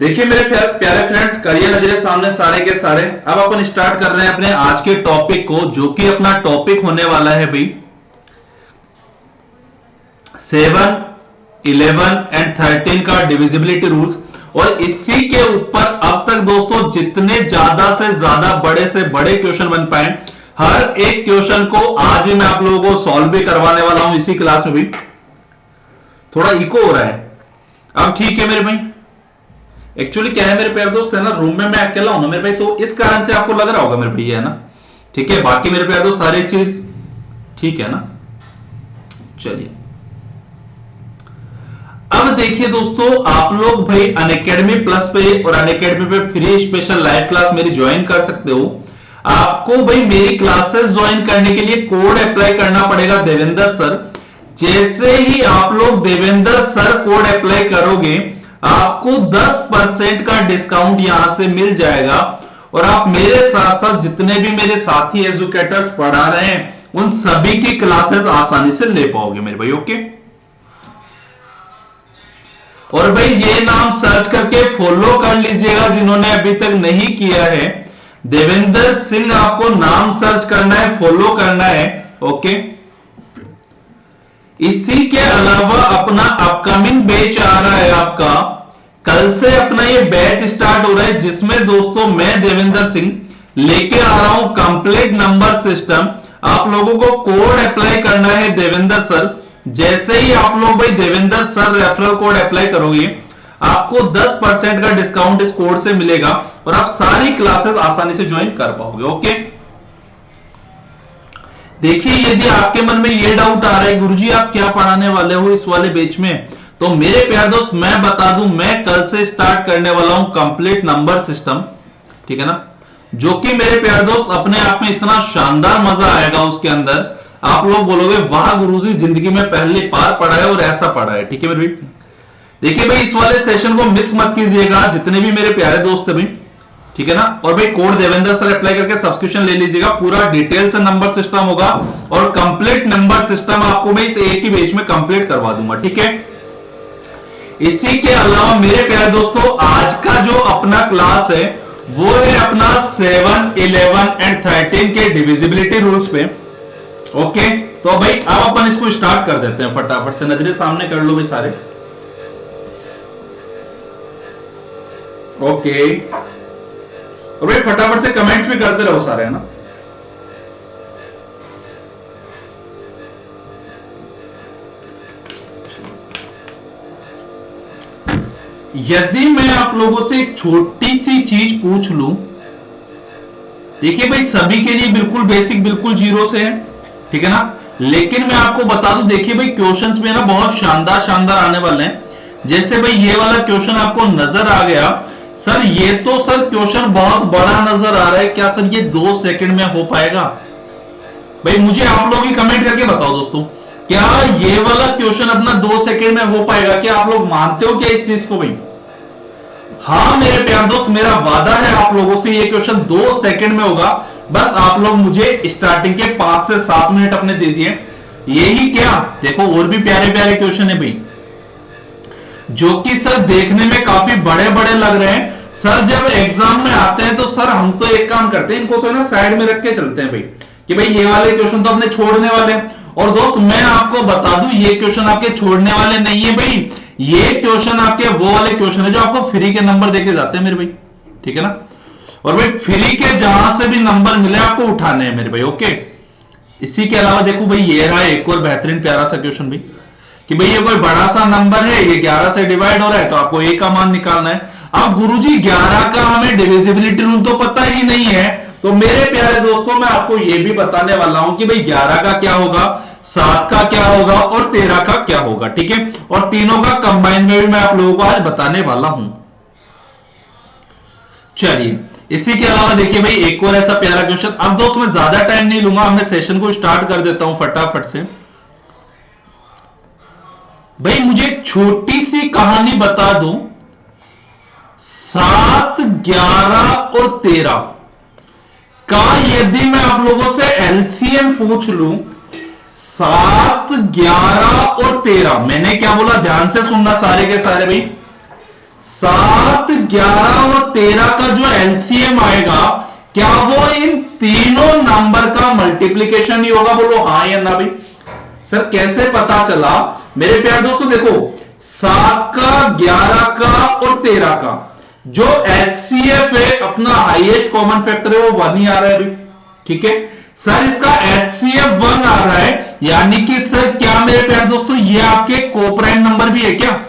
देखिए मेरे प्यारे फ्रेंड्स, करिए नजरे सामने सारे के सारे। अब अपन स्टार्ट कर रहे हैं अपने आज के टॉपिक को, जो कि अपना टॉपिक होने वाला है भाई 7, 11 एंड 13 का डिविजिबिलिटी रूल्स। और इसी के ऊपर अब तक दोस्तों जितने ज्यादा से ज्यादा बड़े से बड़े क्वेश्चन बन पाए, हर एक क्वेश्चन को आज ही मैं आप लोगों को सॉल्व भी करवाने वाला हूं इसी क्लास में भी। थोड़ा इको हो रहा है, अब ठीक है मेरे भाई। एक्चुअली क्या है मेरे प्यारे दोस्त, है ना, रूम में मैं अकेला हूं ना मेरे भाई, तो इस कारण से आपको लग रहा होगा मेरे भैया, है ना। ठीक है, बाकी मेरे प्यारे दोस्त हर एक चीज ठीक है ना। चलिए अब देखिए दोस्तों, आप लोग भाई अनअकैडमी प्लस पे और अनअकैडमी पे फ्री स्पेशल लाइव क्लास मेरी ज्वाइन कर सकते हो। आपको भाई मेरी क्लासेस ज्वाइन करने के लिए कोड अप्लाई करना पड़ेगा देवेंद्र सर। जैसे ही आप लोग देवेंद्र सर कोड अप्लाई करोगे, आपको 10% का डिस्काउंट यहां से मिल जाएगा। और आप मेरे साथ साथ जितने भी मेरे साथी एजुकेटर्स पढ़ा रहे हैं, उन सभी की क्लासेस आसानी से ले पाओगे मेरे भाई। ओके, और भाई ये नाम सर्च करके फॉलो कर लीजिएगा जिन्होंने अभी तक नहीं किया है। देवेंद्र सिंह आपको नाम सर्च करना है, फॉलो करना है। ओके, इसी के अलावा अपना अपकमिंग बैच आ रहा है आपका, कल से अपना ये बैच स्टार्ट हो रहा है, जिसमें दोस्तों मैं देवेंद्र सिंह लेके आ रहा हूं कंप्लीट नंबर सिस्टम। आप लोगों को कोड अप्लाई करना है देवेंद्र सर। जैसे ही आप लोग भाई Devendra sir referral code apply करोगे, आपको 10% का डिस्काउंट इस कोड से मिलेगा और आप सारी क्लासेस आसानी से ज्वाइन कर पाओगे। ओके, देखिए यदि आपके मन में ये डाउट आ रहा है गुरुजी आप क्या पढ़ाने वाले हो इस वाले बैच में, तो मेरे प्यारे दोस्त मैं बता दूं, मैं कल से स्टार्ट करने वाला हूं कंप्लीट नंबर सिस्टम। ठीक है ना, जो कि मेरे प्यारे दोस्त अपने आप में इतना शानदार मजा आएगा उसके अंदर, आप लोग बोलोगे वाह गुरुजी जिंदगी में पहली बार पढ़ा है और ऐसा पढ़ा है। ठीक है मेरे भाई, देखिए भाई इस वाले सेशन को मिस मत कीजिएगा जितने भी मेरे प्यारे दोस्त है भाई। ठीक है ना, और भाई कोड देवेंद्र सर अप्लाई करके सब्सक्रिप्शन ले लीजिएगा। पूरा डिटेल से नंबर सिस्टम होगा और कंप्लीट नंबर सिस्टम आपको मैं इस एक ही बैच में कंप्लीट करवा दूंगा। ठीक है, इसी के अलावा मेरे प्यारे दोस्तों आज का जो अपना क्लास है वो है अपना 7, 11 एंड 13 के डिविजिबिलिटी रूल्स पे। ओके, तो भाई अब अपन इसको स्टार्ट कर देते हैं फटाफट से। नजरें सामने कर लो भाई सारे। ओके, और भाई फटाफट से कमेंट्स भी करते रहो सारे, है ना। यदि मैं आप लोगों से एक छोटी सी चीज पूछ लूं, देखिए भाई सभी के लिए बिल्कुल बेसिक, बिल्कुल जीरो से है। ठीक है ना, लेकिन मैं आपको बता दूं, देखिए भाई क्वेश्चंस में ना बहुत शानदार शानदार आने वाले हैं। जैसे भाई ये वाला क्वेश्चन आपको नजर आ गया, सर ये तो सर क्वेश्चन बहुत बड़ा नजर आ रहा है, क्या सर ये 2 सेकंड में हो पाएगा? भाई मुझे आप लोग ही कमेंट करके बताओ दोस्तों, क्या ये वाला क्वेश्चन अपना 2 सेकंड में हो पाएगा? क्या आप लोग मानते हो क्या इस चीज को भाई? हाँ मेरे प्यारे दोस्त, मेरा वादा है आप लोगों से, ये क्वेश्चन 2 सेकंड में होगा। बस आप लोग मुझे स्टार्टिंग के 5 से 7 मिनट अपने दीजिए। यही क्या, देखो और भी प्यारे प्यारे क्वेश्चन है भाई, जो कि सर देखने में काफी बड़े बड़े लग रहे हैं। सर जब एग्जाम में आते हैं तो सर हम तो एक काम करते हैं, इनको तो ना साइड में रख के चलते हैं भाई, कि भाई ये वाले क्वेश्चन तो अपने छोड़ने वाले हैं। और दोस्त मैं आपको बता दूं, ये क्वेश्चन आपके छोड़ने वाले नहीं है भाई, ये क्वेश्चन आपके वो वाले क्वेश्चन है जो आपको फ्री के नंबर देके जाते हैं मेरे भाई। ठीक है ना, और भाई फ्री के जहां से भी नंबर मिले आपको उठाने हैं मेरे भाई। ओके, इसी के अलावा देखो भाई ये रहा एक और बेहतरीन प्यारा सा क्वेश्चन भाई, कि भाई ये कोई बड़ा सा नंबर है, ये 11 से डिवाइड हो रहा है, तो आपको ए का मान निकालना है। अब गुरुजी 11 का हमें डिविजिबिलिटी रूल तो पता ही नहीं है, तो मेरे प्यारे दोस्तों मैं आपको ये भी बताने वाला हूं कि भाई 11 का क्या होगा, 7 का क्या होगा और 13 का क्या होगा। ठीक है, और तीनों का कंबाइन में भी मैं आप लोगों को आज बताने वाला हूं। चलिए, इसी के अलावा देखिए भाई एक और ऐसा प्यारा क्वेश्चन। अब दोस्त मैं ज्यादा टाइम नहीं लूंगा, मैं सेशन को स्टार्ट कर देता हूं फटाफट से। भाई मुझे छोटी सी कहानी बता दो, 7, 11 और 13 का यदि मैं आप लोगों से एलसीएम पूछ लूं, 7, 11 और 13, मैंने क्या बोला ध्यान से सुनना सारे के सारे भाई, 7, 11 और 13 का जो एलसीएम आएगा, क्या वो इन तीनों नंबर का मल्टीप्लीकेशन ही होगा? बोलो हाँ या ना भाई। सर कैसे पता चला? मेरे प्यारे दोस्तों देखो, 7 का, 11 का और 13 का जो एचसीएफ है, अपना हाईएस्ट कॉमन फैक्टर है, वो 1 ही आ रहा है अभी। ठीक है सर, इसका एचसीएफ 1 आ रहा है, यानी कि सर क्या मेरे प्यारे दोस्तों ये आपके कोप्राइम नंबर भी है क्या?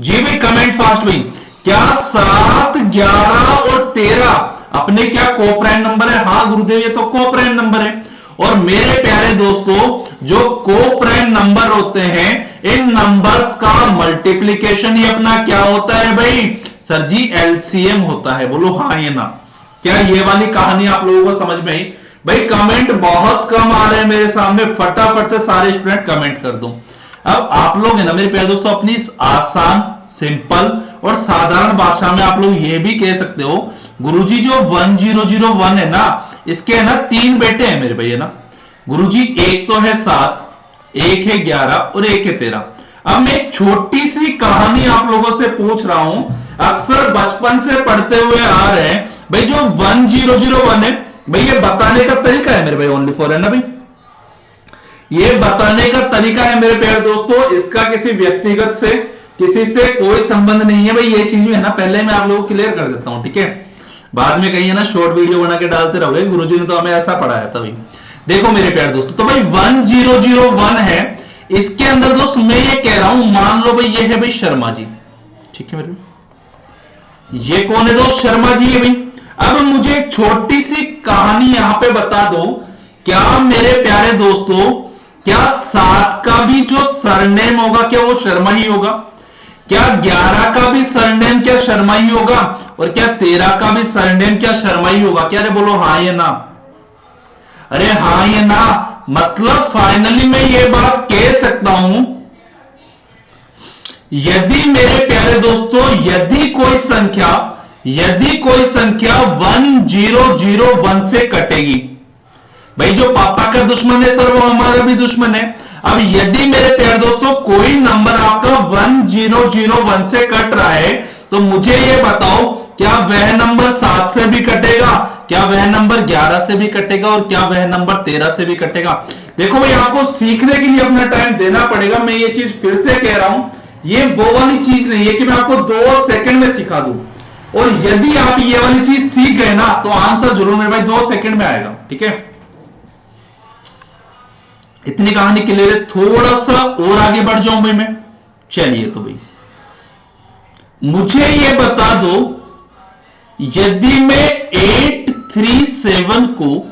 जी भाई कमेंट फास्ट भाई, क्या 7, 11 और 13 अपने क्या कोप्राइम नंबर है? हाँ गुरुदेव ये तो कोप्राइम नंबर है। और मेरे प्यारे दोस्तों जो कोप्राइम नंबर होते हैं, इन नंबर्स का मल्टीप्लीकेशन ही अपना क्या होता है भाई? सर जी एलसीएम होता है। बोलो हाँ या ना। क्या ये वाली कहानी आप लोगों को समझ में आई? भाई कमेंट बहुत कम आ रहे हैं मेरे सामने, फटाफट से सारे स्टूडेंट कमेंट कर दो। अब आप लोग है ना मेरे प्यारे दोस्तों, अपनी आसान, सिंपल और साधारण भाषा में आप लोग ये भी कह सकते हो, गुरुजी जो 1001 है ना, इसके है ना 3 बेटे हैं मेरे भाई, है ना गुरुजी। एक तो है 7, एक है 11 और एक है 13। अब मैं एक छोटी सी कहानी आप लोगों से पूछ रहा हूं, अक्सर बचपन से पढ़ते हुए आ रहे हैं भाई। जो 1001 है भाई, ये बताने का तरीका है मेरे भाई, ओनली फॉर, है ना भाई, ये बताने का तरीका है मेरे प्यारे दोस्तों। इसका किसी व्यक्तिगत से, किसी से कोई संबंध नहीं है भाई। ये चीज है ना पहले मैं आप लोगों को क्लियर कर देता हूं, ठीक है? बाद में कहीं है ना शॉर्ट वीडियो बना के डालते रहोगे, गुरुजी ने तो हमें ऐसा पढ़ाया था भाई। देखो मेरे प्यारे दोस्तों, तो भाई 1001 है, इसके अंदर दोस्त मैं ये कह रहा हूं, मान लो भाई ये है भाई शर्मा जी, ठीक है मेरे, ये कौन है दोस्त? शर्मा जी है भाई। अब मुझे एक छोटी सी कहानी यहां पे बता दो, क्या मेरे प्यारे दोस्तों, क्या 7 का भी जो सरनेम होगा क्या वो शर्मा ही होगा? क्या 11 का भी सरनेम क्या शर्मा ही होगा? और क्या 13 का भी सरनेम क्या शर्मा ही होगा? क्या? अरे बोलो हाँ या ना। अरे हाँ या ना। मतलब फाइनली मैं ये बात कह सकता हूं, यदि मेरे प्यारे दोस्तों, यदि कोई संख्या 1001 से कटेगी, भाई जो पापा का दुश्मन है सर वो हमारा भी दुश्मन है। अब यदि मेरे प्यारे दोस्तों कोई नंबर आपका 1001 से कट रहा है, तो मुझे यह बताओ, क्या वह नंबर 7 से भी कटेगा? क्या वह नंबर 11 से भी कटेगा? और क्या वह नंबर 13 से भी कटेगा? देखो भाई आपको सीखने के लिए अपना टाइम देना पड़ेगा। मैं ये चीज फिर से कह रहा हूं, ये वो वाली चीज नहीं है कि मैं आपको 2 सेकंड में सिखा दूं। और यदि आप ये वाली चीज सीख गए ना, तो आंसर जरूर मेरे भाई 2 सेकंड में आएगा, ठीक है? इतनी कहानी क्लियर है। थोड़ा सा और आगे बढ़ जाऊं भाई मैं। चलिए तो भाई मुझे ये बता दो, यदि मैं 837 को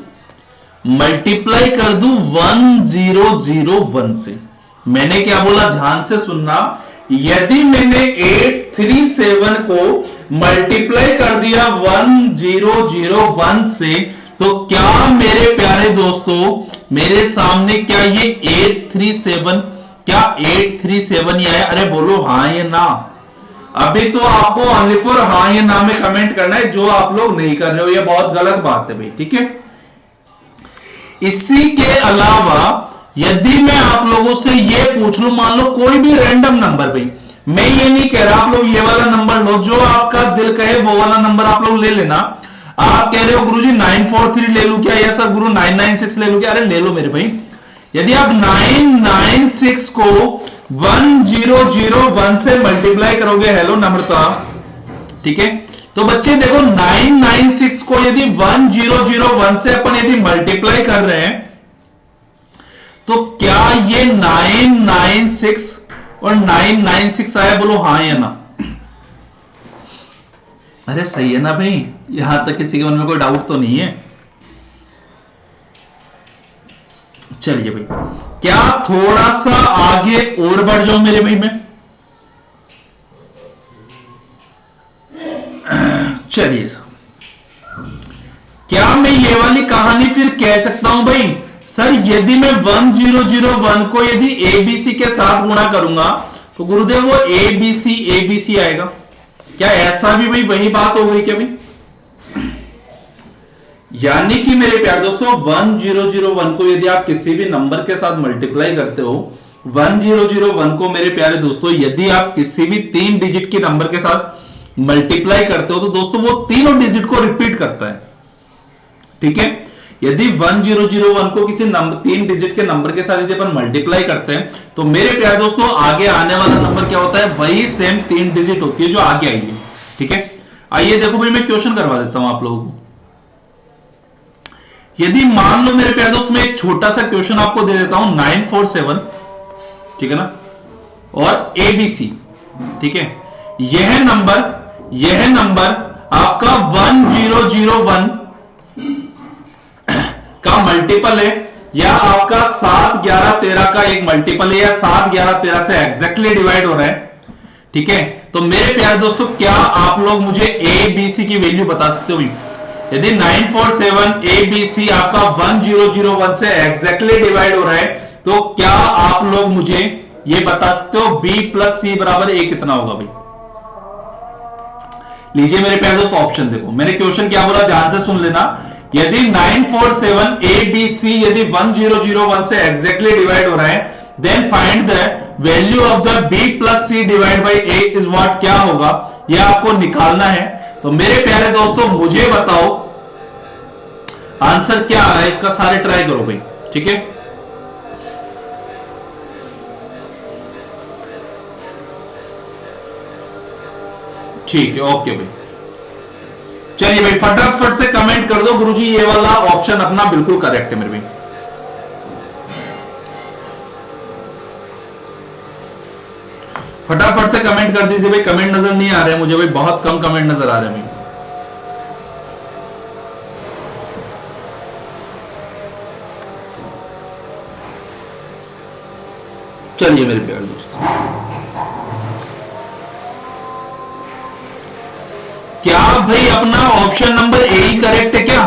मल्टीप्लाई कर दूं 1001 से, मैंने क्या बोला ध्यान से सुनना, यदि मैंने 837 को मल्टीप्लाई कर दिया 1001 से, तो क्या मेरे प्यारे दोस्तों मेरे सामने क्या ये 837 ही आया? अरे बोलो हाँ या ना। अभी तो आपको ओनली फॉर हाँ या ना में कमेंट करना है, जो आप लोग नहीं कर रहे हो ये बहुत गलत बात है भाई, ठीक है? इसी के अलावा यदि मैं आप लोगों से ये पूछ लूं, मान लो कोई भी रैंडम नंबर, भाई मैं ये नहीं कह रहा आप लोग ये वाला नंबर लो, जो आपका दिल कहे वो वाला नंबर आप लोग ले लेना। आप कह रहे हो गुरुजी 943 ले लूं क्या, या सर गुरु 996 ले लूं क्या? अरे ले लो मेरे भाई। यदि आप 996 को 1001 से मल्टीप्लाई करोगे, हेलो नम्रता, ठीक है? तो बच्चे देखो 996 को यदि 1001 से अपन यदि मल्टीप्लाई कर रहे हैं, तो क्या ये 996 और 996 आया? बोलो हाँ या ना। अरे सही है ना भाई, यहां तक किसी के मन में कोई डाउट तो नहीं है? चलिए भाई, क्या थोड़ा सा आगे और बढ़ जाऊं मेरे भाई मैं? चलिए क्या मैं ये वाली कहानी फिर कह सकता हूं भाई, सर यदि मैं 1001 को यदि एबीसी के साथ गुणा करूंगा, तो गुरुदेव वो एबीसी आएगा? क्या ऐसा भी भाई वही बात हो गई क्या भाई? यानी कि मेरे प्यारे दोस्तों 1001 को यदि आप किसी भी नंबर के साथ मल्टीप्लाई करते हो, 1001 को मेरे प्यारे दोस्तों यदि आप किसी भी 3 डिजिट के नंबर के साथ मल्टीप्लाई करते हो तो दोस्तों वो तीनों डिजिट को रिपीट करता है। ठीक है, यदि 1001 को किसी नंबर 3 डिजिट के नंबर के साथ यदि अपन मल्टीप्लाई करते हैं तो मेरे प्यारे दोस्तों आगे आने वाला नंबर क्या होता है, वही सेम 3 डिजिट होती है जो आगे आई है। ठीक है, आइए देखो भाई मैं क्वेश्चन करवा देता हूं आप लोगों को। यदि मान लो मेरे प्यारे दोस्त मैं एक छोटा सा क्वेश्चन आपको दे देता हूं 947, ठीक है ना, और ABC। ठीक है, यह नंबर आपका 1001 का मल्टीपल है या आपका 7, 11, 13 का एक मल्टीपल है या 7, 11, 13 से एग्जैक्टली डिवाइड हो रहा है। ठीक है, तो मेरे प्यारे दोस्तों क्या आप लोग मुझे ABC की वैल्यू बता सकते हो? यदि 947 ABC आपका 1001 से एग्जैक्टली डिवाइड हो रहा है तो क्या आप लोग मुझे ये बता सकते हो B प्लस C बराबर A कितना होगा भाई? लीजिए मेरे प्यारे दोस्तों ऑप्शन देखो, मैंने क्वेश्चन क्या बोला ध्यान से सुन लेना। यदि 947 ABC यदि 1001 से एग्जैक्टली डिवाइड हो रहा है then find the value of the B plus C divide by A is what, क्या होगा यह आपको निकालना है। तो मेरे प्यारे दोस्तों मुझे बताओ आंसर क्या आ रहा है इसका, सारे ट्राई करो भाई। ठीक है, ठीक है, ओके भाई, चलिए भाई फटाफट से कमेंट कर दो गुरुजी ये वाला ऑप्शन अपना बिल्कुल करेक्ट है मेरे भाई। फटाफट से कमेंट कर दीजिए भाई, कमेंट नजर नहीं आ रहे हैं मुझे भाई, बहुत कम कमेंट नजर आ रहे हैं भाई। चलिए मेरे प्यारे दोस्त, क्या भाई अपना option number A he correct है क्या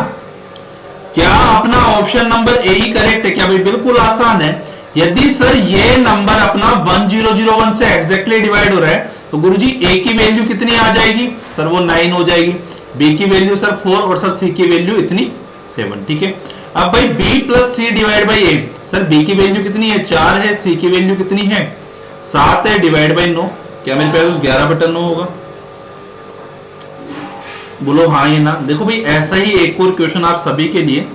अपना option number A he correct है क्या भाई? बिल्कुल आसान है। यदि सर ये नंबर अपना 1001 से एग्जैक्टली डिवाइड हो रहा है तो गुरुजी ए की वैल्यू कितनी आ जाएगी सर? वो 9 हो जाएगी। बी की वैल्यू सर 4 और सर सी की वैल्यू इतनी 7। ठीक है, अब भाई B plus C divide by A, sir B की वैल्यू कितनी है 4 है, सी की वैल्यू कितनी है 7 है, डिवाइड बाई 9, क्या मेरे पास 11/9 होगा? बोलो हाँ या ना। देखो भाई ऐसा ही एक और क्वेश्चन आप सभी के लिए,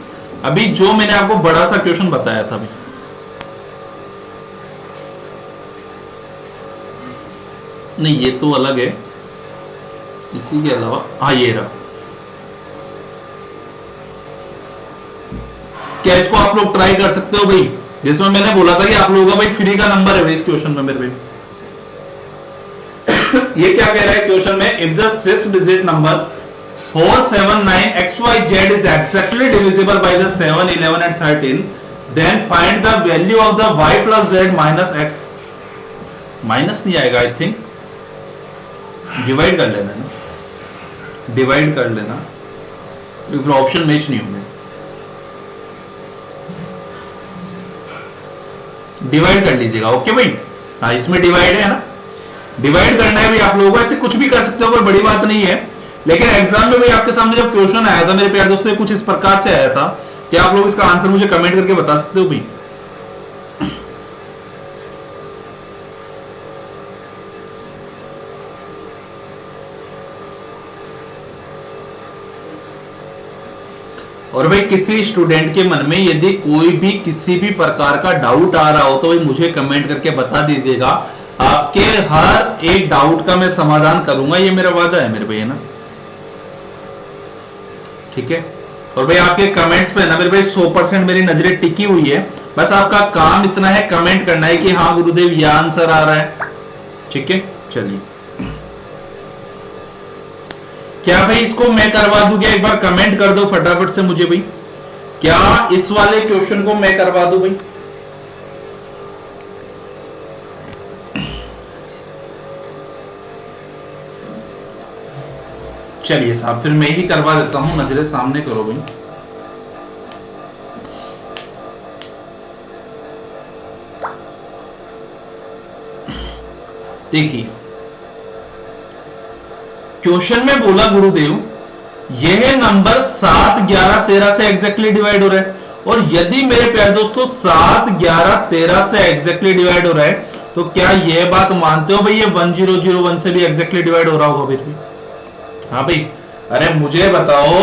अभी जो मैंने आपको बड़ा सा क्वेश्चन बताया था भाई, नहीं ये तो अलग है, इसी के अलावा हाँ ये रहा। क्या इसको आप लोग ट्राई कर सकते हो भाई? जिसमें मैंने बोला था कि आप लोगों का भाई फ्री का नंबर है भाई इस क्वेश्चन में मेरे भाई। ये क्या कह रहा है क्वेश्चन में, if the 6 digit number 479XYZ is exactly divisible by the 7, 11 and 13, then find the value of the y plus z minus x। Minus नहीं आएगा आई थिंक, डिवाइड कर लेना ना, डिवाइड कर लेना, फिर ऑप्शन मैच नहीं होंगे, डिवाइड कर लीजिएगा। ओके भाई, हाँ इसमें डिवाइड है ना, डिवाइड करना है भाई आप लोगों को, ऐसे कुछ भी कर सकते हो, कोई बड़ी बात नहीं है। लेकिन एग्जाम में भाई आपके सामने जब क्वेश्चन आया था मेरे प्यारे दोस्तों कुछ इस प्रकार से आया था, क्या आप लोग इसका आंसर मुझे कमेंट करके बता सकते हो भाई? और भाई किसी स्टूडेंट के मन में यदि कोई भी किसी भी प्रकार का डाउट आ रहा हो तो भाई मुझे कमेंट करके बता दीजिएगा, आपके हर एक डाउट का मैं समाधान करूंगा, ये मेरा वादा है मेरे भाई, है ना? ठीक है, और भाई आपके कमेंट्स पे ना मेरे भाई 100% मेरी नजरें टिकी हुई है, बस आपका काम इतना है कमेंट करना है कि हाँ गुरुदेव ये आंसर आ रहा है। ठीक है, चलिए क्या भाई इसको मैं करवा दूं क्या? एक बार कमेंट कर दो फटाफट से मुझे भाई, क्या इस वाले क्वेश्चन को मैं करवा दूं भाई? चलिए साहब फिर मैं ही करवा देता हूं, नजरें सामने करो भाई। देखिए क्वेश्चन में बोला गुरुदेव यह नंबर 7, 11, 13 से एग्जैक्टली डिवाइड हो रहा है और यदि मेरे प्यारे दोस्तों 7, 11, 13 से एग्जैक्टली डिवाइड हो रहा है, तो क्या यह बात मानते हो भाई ये 1001 से भी एग्जैक्टली डिवाइड हो रहा होगा फिर भी? हाँ भाई, अरे मुझे बताओ,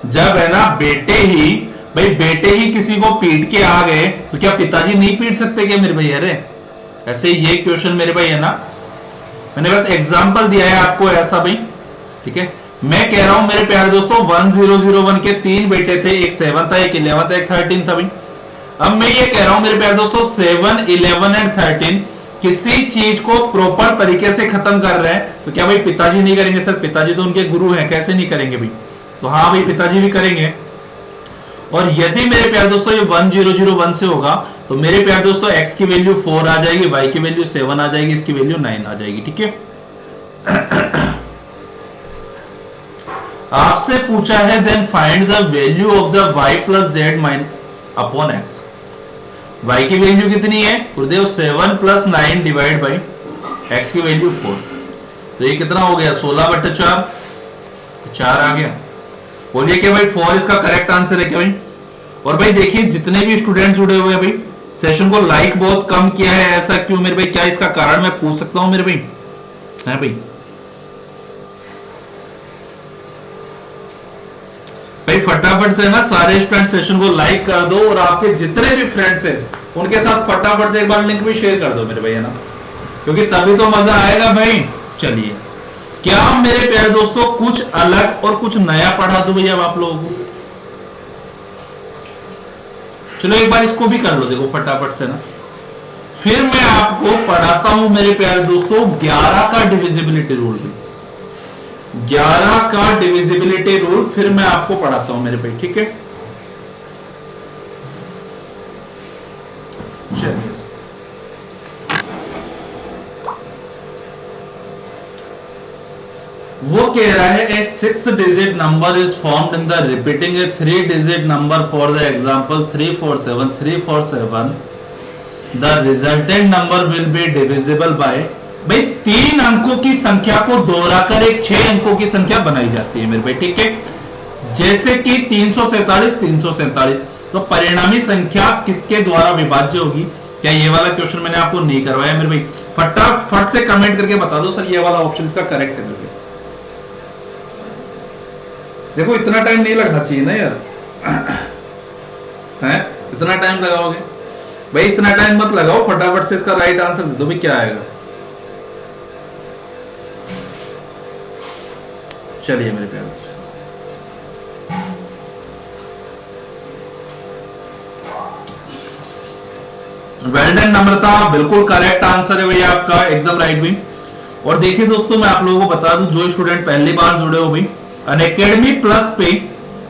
जब है ना बेटे ही किसी को पीट के आ गए, तो क्या पिताजी नहीं पीट सकते क्या मेरे भाई? अरे ऐसे ये क्वेश्चन मेरे भाई है ना, मैंने बस एग्जांपल दिया है आपको ऐसा भाई, ठीक है। मैं कह रहा हूं मेरे प्यारे दोस्तों 1001 के 3 बेटे थे, एक 7 था, एक 11 था, एक 13 था भाई। अब मैं ये कह रहा हूं मेरे प्यारे दोस्तों 7, 11 एंड 13 किसी चीज को प्रॉपर तरीके से खत्म कर रहे हैं, तो क्या भाई पिताजी नहीं करेंगे? सर पिताजी तो उनके गुरु हैं, कैसे नहीं करेंगे भाई? तो हाँ भाई, पिताजी भी करेंगे। और यदि मेरे प्यारे दोस्तों ये 1001 से होगा, तो मेरे प्यारे दोस्तों x की वैल्यू 4 आ जाएगी, y की वैल्यू 7 आ जाएगी, इसकी वैल्यू 9 आ जाएगी, ठीक है। आपसे पूछा है then find the value of the y plus Z upon x। y की वैल्यू कितनी है गुरुदेव? 7 प्लस 9 डिवाइड बाई x की वैल्यू 4। तो ये कितना हो गया? 16/4, 4 आ गया। बोलिए कि भाई 4 इसका करेक्ट आंसर है क्या भाई? और भाई देखिए जितने भी स्टूडेंट जुड़े हुए हैं भाई, सेशन को लाइक बहुत कम किया है, ऐसा क्यों मेरे भाई? क्या इसका कारण मैं पूछ सकता हूं मेरे भाई? है भाई? भाई फटाफट से ना सारे स्टूडेंट सेशन को लाइक कर दो, और आपके जितने भी फ्रेंड्स हैं उनके साथ फटाफट से एक बार लिंक भी शेयर कर दो मेरे भाई, है ना, क्योंकि तभी तो मजा आएगा भाई। चलिए, क्या मेरे प्यारे दोस्तों कुछ अलग और कुछ नया पढ़ा दूं भैया आप लोगों को? चलो एक बार इसको भी कर लो, देखो फटाफट से ना। फिर मैं आपको पढ़ाता हूं मेरे प्यारे दोस्तों 11 का डिविजिबिलिटी रूल भी, 11 का डिविजिबिलिटी रूल फिर मैं आपको पढ़ाता हूं मेरे भाई, ठीक है। चलिए, वो कह रहा है ए 6 digit number is formed in the repeating A 3 digit number for the example 347 the resultant number will be divisible by. भाई 3 अंकों की संख्या को दोहराकर एक 6 अंकों की संख्या बनाई जाती है मेरे भाई, ठीक है। जैसे कि 347, तो परिणामी संख्या किसके द्वारा विभाज्य होगी? क्या ये वाला क्वेश्चन मैंने आपको नहीं करवाया मेरे भाई? फटाफट से कमेंट करके बता दो सर ये वाला ऑप्शन इसका करेक्ट है मेरे भाई। देखो इतना टाइम नहीं लगना चाहिए ना यार, है? इतना टाइम लगाओगे भाई? इतना टाइम मत लगाओ, फटाफट से इसका राइट आंसर दे दो भाई, क्या आएगा? चलिए मेरे प्यारे दोस्तों, वेल डन नम्रता, बिल्कुल करेक्ट आंसर है भैया आपका, एकदम राइट भी। और देखिए दोस्तों मैं आप लोगों को बता दूं, जो स्टूडेंट पहली बार जुड़े हो भाई, अनअकैडमी प्लस पे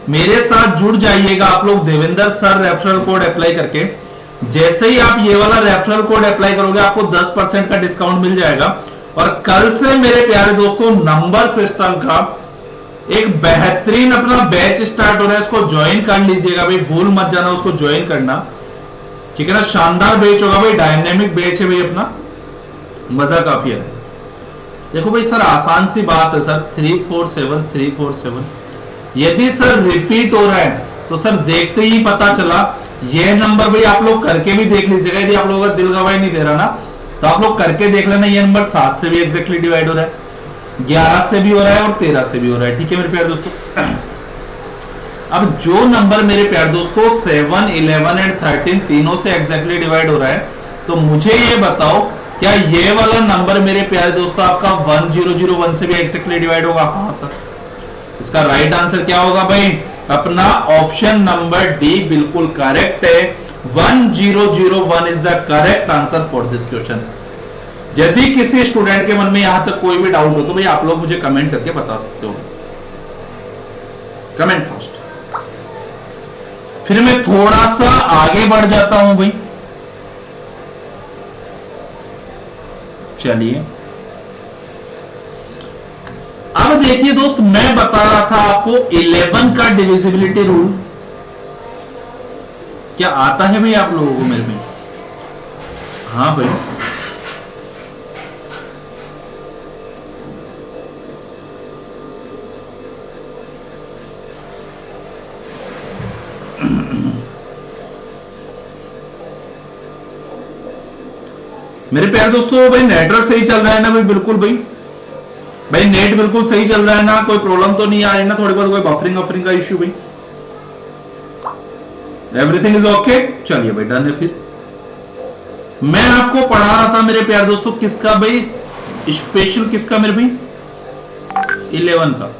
मेरे साथ जुड़ जाइएगा आप लोग Devendra sir referral code apply करके। जैसे ही आप ये वाला रेफरल कोड अप्लाई करोगे आपको 10% का डिस्काउंट मिल जाएगा। और कल से मेरे प्यारे दोस्तों नंबर सिस्टम का एक बेहतरीन अपना बैच स्टार्ट हो रहा है, उसको ज्वाइन कर लीजिएगा भाई, भूल मत जाना उसको ज्वाइन करना, ठीक है ना। शानदार बैच होगा भाई, डायनेमिक बैच है भाई अपना, मजा काफी है। देखो भाई सर आसान सी बात है सर, 347 यदि सर रिपीट हो रहा है तो सर देखते ही पता चला। ये नंबर भाई आप लोग करके भी देख लीजिएगा, यदि आप लोगों का दिल गवाही नहीं दे रहा ना, तो आप लोग करके देख लेना। ये नंबर 7 से भी एग्जैक्टली डिवाइड हो रहा है, 11 से भी हो रहा है और 13 से भी हो रहा है, ठीक है मेरे प्यारे दोस्तों। अब जो नंबर मेरे प्यारे दोस्तों 7, 11 एंड 13 तीनों से एग्जैक्टली डिवाइड हो रहा है, तो मुझे ये बताओ क्या ये वाला नंबर मेरे प्यारे दोस्तों आपका 1001 से भी एग्जैक्टली डिवाइड होगा? हाँ सर। इसका राइट आंसर क्या होगा भाई? अपना ऑप्शन नंबर डी बिल्कुल करेक्ट है, 1001 is the correct answer for this question. यदि किसी स्टूडेंट के मन में यहां तक कोई भी डाउट हो तो भाई आप लोग मुझे कमेंट करके बता सकते हो, कमेंट फर्स्ट। फिर मैं थोड़ा सा आगे बढ़ जाता हूं भाई, चलिए। अब देखिए दोस्त मैं बता रहा था आपको 11 का डिविजिबिलिटी रूल, क्या आता है भाई आप लोगों को मेरे में? हाँ भाई, मेरे प्यारे दोस्तों भाई नेटवर्क सही चल रहा है ना भाई? बिल्कुल भाई, भाई नेट बिल्कुल सही चल रहा है ना? कोई प्रॉब्लम तो नहीं आ रही ना थोड़ी बहुत कोई बफरिंग वफरिंग का इश्यू? भाई एवरीथिंग इज ओके। चलिए भाई डन है। फिर मैं आपको पढ़ा रहा था मेरे प्यारे दोस्तों किसका भाई, स्पेशल किसका मेरे भाई? 11 का।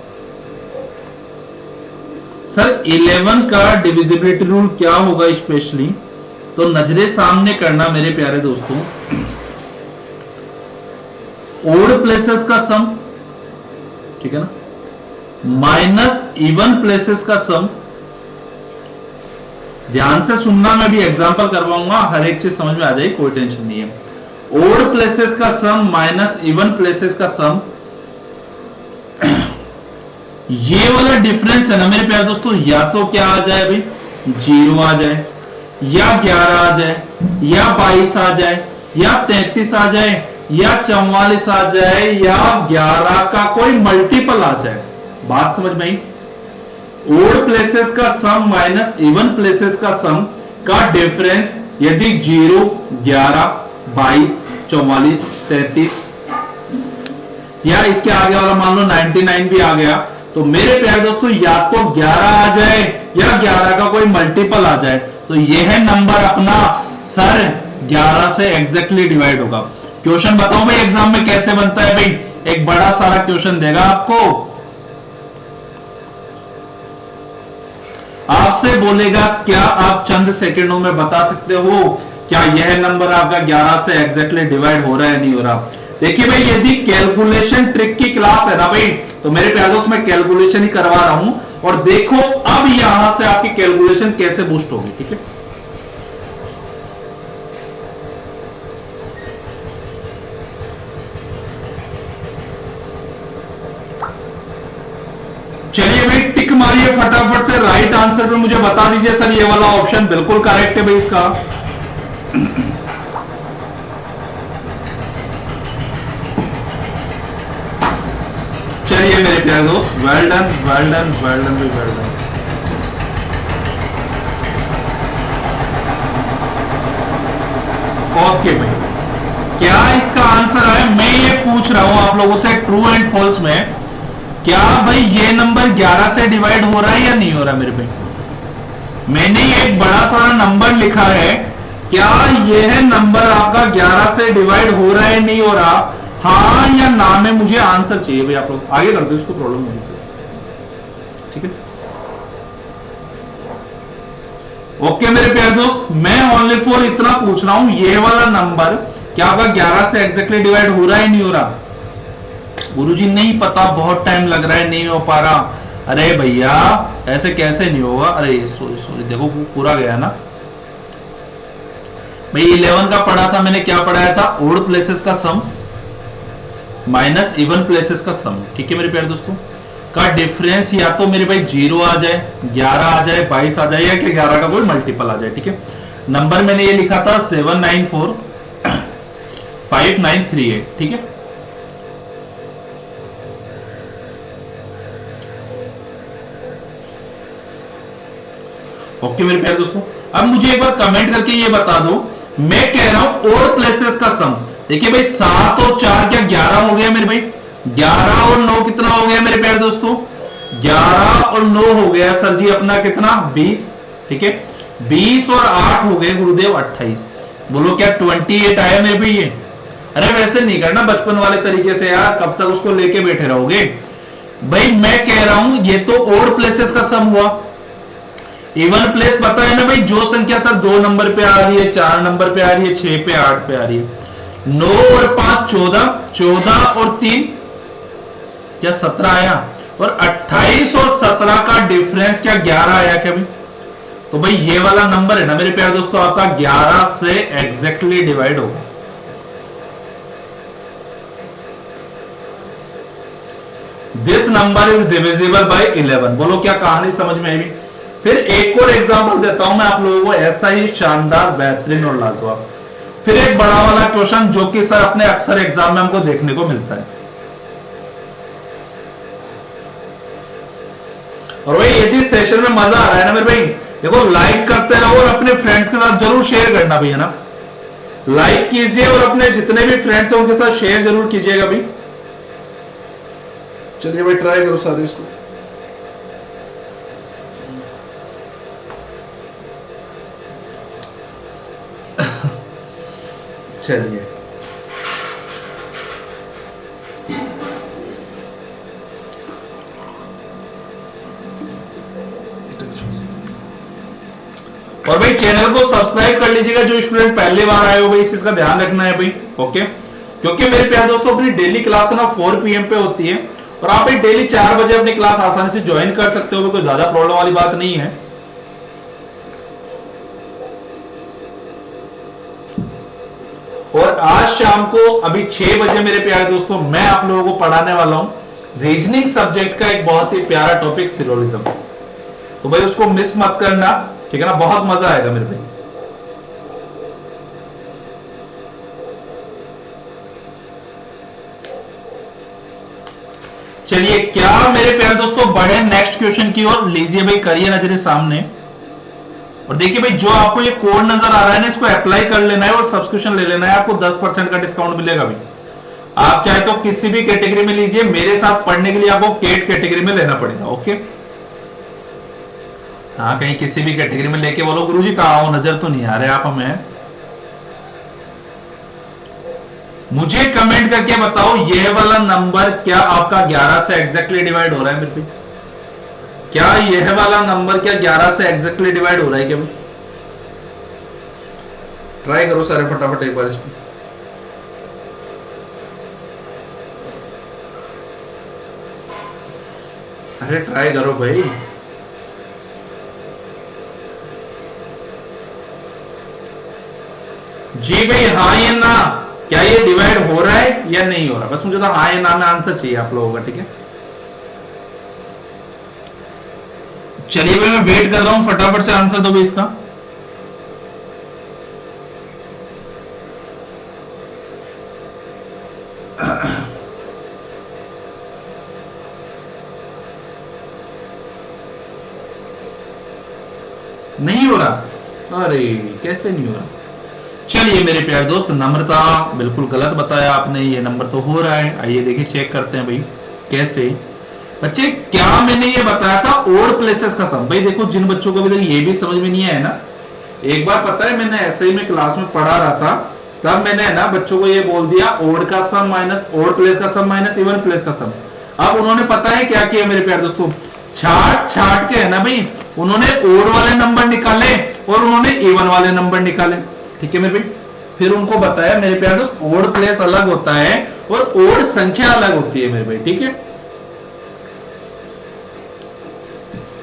सर 11 का डिविजिबिलिटी रूल क्या होगा स्पेशली? तो नजरे सामने करना मेरे प्यारे दोस्तों, ओड प्लेसेस का सम, ठीक है ना, माइनस इवन प्लेसेस का सम। ध्यान से सुनना, मैं भी एग्जांपल करवाऊंगा, हर एक चीज समझ में आ जाएगी, कोई टेंशन नहीं है। ओड प्लेसेस का सम माइनस इवन प्लेसेस का सम, ये वाला डिफरेंस है ना मेरे प्यारे दोस्तों, या तो क्या आ जाए भाई 0 आ जाए, या 11 आ जाए, या 22 आ जाए, या 33 आ जाए, या 44 आ जाए, या 11 का कोई मल्टीपल आ जाए। बात समझ में आई? ओड प्लेसेस का सम माइनस इवन प्लेसेस का सम का डिफरेंस यदि 0, 11, 22, 44, 33 या इसके आगे वाला मान लो 99 भी आ गया, तो मेरे प्यारे दोस्तों या तो 11 आ जाए या 11 का कोई मल्टीपल आ जाए, तो यह नंबर अपना सर 11 से एग्जैक्टली डिवाइड होगा। क्वेश्चन बताओ भाई एग्जाम में कैसे बनता है भाई? एक बड़ा सारा क्वेश्चन देगा आपको, आपसे बोलेगा क्या आप चंद सेकंडों में बता सकते हो क्या यह नंबर आपका 11 से एग्जैक्टली डिवाइड हो रहा है नहीं हो रहा? देखिए भाई यदि कैलकुलेशन ट्रिक की क्लास है ना भाई, तो मेरे प्यारे दोस्त मैं कैलकुलेशन ही करवा रहा हूं, और देखो अब यहां से आपकी कैलकुलेशन कैसे बूस्ट होगी, ठीक है? चलिए भाई टिक मारिए फटाफट से, राइट आंसर पे मुझे बता दीजिए सर ये वाला ऑप्शन बिल्कुल करेक्ट है भाई इसका। चलिए मेरे प्यारे दोस्त, well done well done well done भाई वेल डन। ओके भाई, क्या इसका आंसर है? मैं ये पूछ रहा हूं आप लोगों से ट्रू एंड फॉल्स में, क्या भाई ये नंबर 11 से डिवाइड हो रहा है या नहीं हो रहा? मेरे भाई मैंने एक बड़ा सारा नंबर लिखा है, क्या यह नंबर आपका 11 से डिवाइड हो रहा है नहीं हो रहा? हाँ या ना में मुझे आंसर चाहिए भाई। आप लोग आगे कर दो, इसको प्रॉब्लम होगी, ठीक है? ओके मेरे प्यारे दोस्त, मैं ओनली फॉर इतना पूछ रहा हूं, ये वाला नंबर क्या आपका 11 से एग्जैक्टली डिवाइड हो रहा है नहीं हो रहा? गुरुजी नहीं पता, बहुत टाइम लग रहा है, नहीं हो पा रहा। अरे भैया ऐसे कैसे नहीं होगा? अरे सॉरी सॉरी, देखो पूरा गया ना भाई। 11 का पढ़ा था मैंने, क्या पढ़ाया था? ओड प्लेसेस का सम माइनस इवन प्लेसेस का सम, ठीक है मेरे प्यारे दोस्तों, का डिफरेंस या तो मेरे भाई 0 आ जाए, 11 आ जाए, 22 आ जाए, या कि 11 का कोई मल्टीपल आ जाए, ठीक है? नंबर मैंने ये लिखा था 7945938, ठीक है? ओके मेरे प्यारे दोस्तों, अब मुझे एक बार कमेंट करके ये बता दो, मैं कह रहा हूं ओड प्लेसेस का सम। देखिए भाई 7 और 4 क्या 11 हो गया मेरे भाई? 11 और 9 कितना हो गया मेरे प्यारे दोस्तों? 11 और 9 हो गया सर जी अपना कितना? 20, ठीक है? 20 और 8 हो गए गुरुदेव 28। बोलो क्या 28 आया मेरे भाई ये? अरे वैसे नहीं करना बचपन वाले तरीके से यार, कब तक उसको लेके बैठे रहोगे भाई? मैं कह रहा हूं ये तो ओड प्लेसेस का सम हुआ। इवन प्लेस पता है ना भाई, जो संख्या सर 2 नंबर पे आ रही है, 4 नंबर पे आ रही है, 6 पे 8 पे आ रही है, 9 और 5 14, 14 और 3 क्या 17 आया, और 28 और 17 का डिफरेंस क्या 11 आया क्या भाई? तो भाई ये वाला नंबर है ना मेरे प्यारे दोस्तों आपका 11 से एग्जैक्टली डिवाइड होगा। This number is divisible by 11। बोलो क्या कहानी समझ में आई? फिर एक और एग्जांपल देता हूं मैं आप लोगों को, ऐसा ही शानदार, बेहतरीन और लाजवाब। फिर एक बड़ा वाला क्वेश्चन जो कि सर अपने अक्सर एग्जाम में हमको देखने को मिलता है। और भाई यदि सेशन में मजा आ रहा है ना मेरे भाई, देखो लाइक करते रहो और अपने फ्रेंड्स के साथ जरूर शेयर करना भैया ना। लाइक कीजिए और अपने जितने भी फ्रेंड्स हैं उनके साथ शेयर जरूर कीजिएगा भाई। चलिए भाई ट्राई करो सारे इसको। चलिए और भाई चैनल को सब्सक्राइब कर लीजिएगा जो स्टूडेंट पहली बार आए हो भाई, इस चीज का ध्यान रखना है भाई। ओके, क्योंकि मेरे प्यारे दोस्तों अपनी डेली क्लास ना 4 PM पे होती है और आप भाई डेली 4 बजे अपनी क्लास आसानी से ज्वाइन कर सकते हो, कोई ज्यादा प्रॉब्लम वाली बात नहीं है। और आज शाम को अभी 6 बजे मेरे प्यारे दोस्तों मैं आप लोगों को पढ़ाने वाला हूं रीजनिंग सब्जेक्ट का एक बहुत ही प्यारा टॉपिक सिलोजिज्म। तो भाई उसको मिस मत करना, ठीक है ना, बहुत मजा आएगा मेरे भाई। चलिए क्या मेरे प्यारे दोस्तों बढ़े नेक्स्ट क्वेश्चन की ओर। लीजिए भाई, करिए नजरे सामने और देखिए भाई जो आपको ये कोड नजर आ रहा है ना, इसको अप्लाई कर लेना है और सब्सक्रिप्शन ले लेना है, आपको 10% का डिस्काउंट मिलेगा भाई। आप चाहे तो किसी भी कैटेगरी में लीजिए, मेरे साथ पढ़ने के लिए आपको केट कैटेगरी में लेना पड़ेगा। ओके, हाँ कहीं किसी भी कैटेगरी में लेके बोलो गुरुजी कहाँ हो, नजर तो नहीं आ रहे आप हमें। मुझे कमेंट करके बताओ ये वाला नंबर क्या आपका 11 से एग्जैक्टली डिवाइड हो रहा है मेरे पे? क्या यह वाला नंबर क्या 11 से एग्जैक्टली डिवाइड हो रहा है क्या? ट्राई करो सारे फटाफट एक बार इसमें। अरे ट्राई करो भाई। जी भाई हाँ या ना, क्या ये डिवाइड हो रहा है या नहीं हो रहा? बस मुझे तो हाँ या ना में आंसर चाहिए आप लोगों का, ठीक है। चलिए भाई मैं वेट कर रहा हूं, फटाफट से आंसर दो भाई इसका। नहीं हो रहा? अरे कैसे नहीं हो रहा? चलिए मेरे प्यारे दोस्त, नम्रता बिल्कुल गलत बताया आपने, ये नंबर तो हो रहा है। आइए देखिए चेक करते हैं भाई कैसे। बच्चे क्या मैंने ये बताया था ओड प्लेसेस का सम? भाई देखो जिन बच्चों को अभी तक ये भी समझ में नहीं आया ना, एक बार पता है मैंने ऐसे ही में क्लास में पढ़ा रहा था, तब मैंने है ना बच्चों को ये बोल दिया ओड का सम माइनस ओड प्लेस का सम माइनस इवन प्लेस का सम। अब उन्होंने पता है क्या किया मेरे प्यारे दोस्तों, छाट छाट के है ना भाई उन्होंने ओड वाले नंबर निकाले और उन्होंने इवन वाले नंबर निकाले, ठीक है मेरे भाई। फिर उनको बताया मेरे प्यारे दोस्त ओड प्लेस अलग होता है और ओड संख्या अलग होती है मेरे भाई, ठीक है।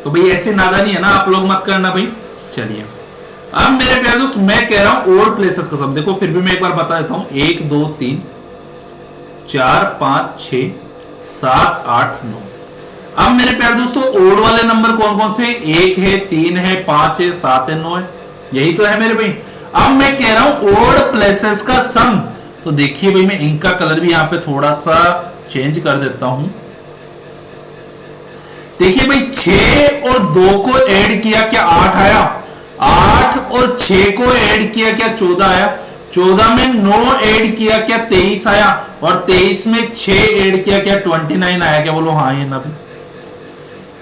तो भाई ऐसे नादानी है ना आप लोग मत करना भाई। चलिए अब मेरे प्यारे दोस्त मैं कह रहा हूं ओड प्लेसेस का सम। देखो फिर भी मैं एक बार बता देता हूं, 1 2 3 4 5 6 7 8 9। अब मेरे प्यारे दोस्तों ओड वाले नंबर कौन कौन से? 1 है, 3 है, 5 है, 7 है, 9 है, यही तो है मेरे भाई। अब मैं कह रहा हूं ओड प्लेसेस का सम। तो देखिए भाई मैं इनका कलर भी यहां पे थोड़ा सा चेंज कर देता हूं। देखिए भाई 6 और 2 को ऐड किया क्या 8 आया? 8 और 6 को ऐड किया क्या 14 आया? 14 में 9 ऐड किया क्या 23 आया? और 23 में 6 ऐड किया क्या 29 आया? क्या बोलो हाँ या ना?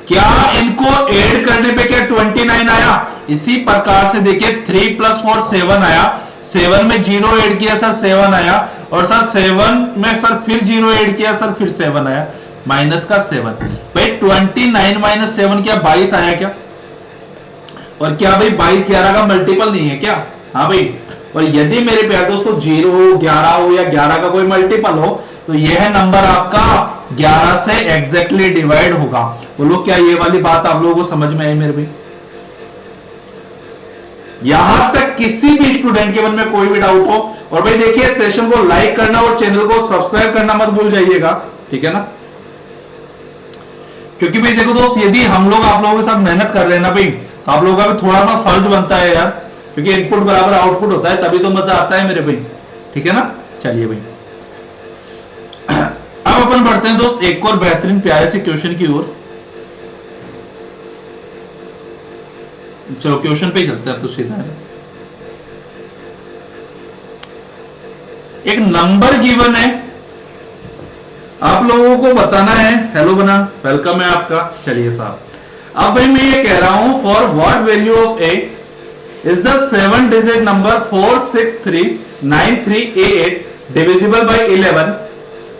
क्या इनको ऐड करने पे क्या 29 आया? इसी प्रकार से देखिए 3 + 4 7 आया, 7 में 0 ऐड किया सर 7 आया, और सर 7 में सर फिर 0 ऐड किया सर फिर 7 आया, माइनस का 7। भाई 29 - 7 क्या 22 आया क्या? और क्या भाई 22 11 का मल्टीपल नहीं है क्या? हाँ भाई। और यदि मेरे प्यारे दोस्तों 0 हो 11 हो या 11 का कोई मल्टीपल हो तो यह नंबर आपका 11 से एग्जैक्टली डिवाइड होगा। बोलो क्या ये वाली बात आप लोगों को समझ में आई मेरे भाई? यहां तक किसी भी स्टूडेंट के मन में कोई भी डाउट हो? और भाई देखिए सेशन को लाइक करना और चैनल को सब्सक्राइब करना मत भूल जाइएगा, ठीक है ना। क्योंकि भाई देखो दोस्त यदि हम लोग आप लोगों के साथ मेहनत कर रहे हैं ना भाई, तो आप लोगों का भी थोड़ा सा फर्ज बनता है यार, क्योंकि इनपुट बराबर आउटपुट होता है तभी तो मजा आता है मेरे भाई, ठीक है ना। चलिए भाई अब अपन बढ़ते हैं दोस्त एक और बेहतरीन प्यारे से क्वेश्चन की ओर। चलो क्वेश्चन पे ही चलते हैं तो सीधा है। एक नंबर गिवन है, आप लोगों को बताना है। हेलो बना, वेलकम है आपका। चलिए साहब, अब भाई मैं ये कह रहा हूं for what value of A is the 7 digit number 4639388 divisible by 11।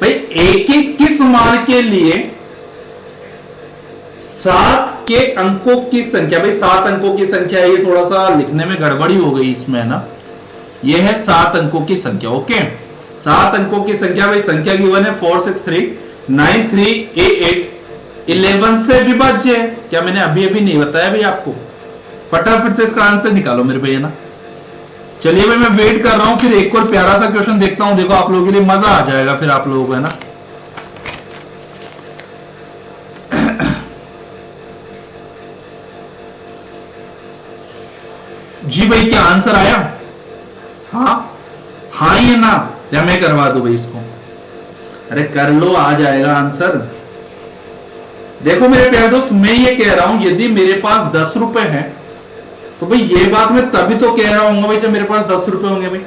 भाई ए के किस मान के लिए 7 के अंकों की संख्या, भाई 7 अंकों की संख्या, ये थोड़ा सा लिखने में गड़बड़ी हो गई इसमें ना, ये है 7 अंकों की संख्या। ओके, 7 अंकों की संख्या, भाई संख्या गिवन है 4639388 11 से विभाज्य है। क्या मैंने अभी अभी नहीं बताया भाई आपको? फटाफट से इसका आंसर निकालो मेरे भैया ना। चलिए भाई मैं वेट कर रहा हूं, फिर एक और प्यारा सा क्वेश्चन देखता हूं। देखो आप लोगों के लिए मजा आ जाएगा फिर आप लोगों को, है ना। जी भाई क्या आंसर आया? हाँ ये ना, या मैं करवा दूं भाई इसको? अरे कर लो, आ जाएगा आंसर। देखो मेरे प्यारे दोस्त, मैं ये कह रहा हूं यदि मेरे पास 10 रुपए हैं तो भाई ये बात मैं तभी तो कह रहा हूं भाई जब मेरे पास 10 रुपए होंगे भाई।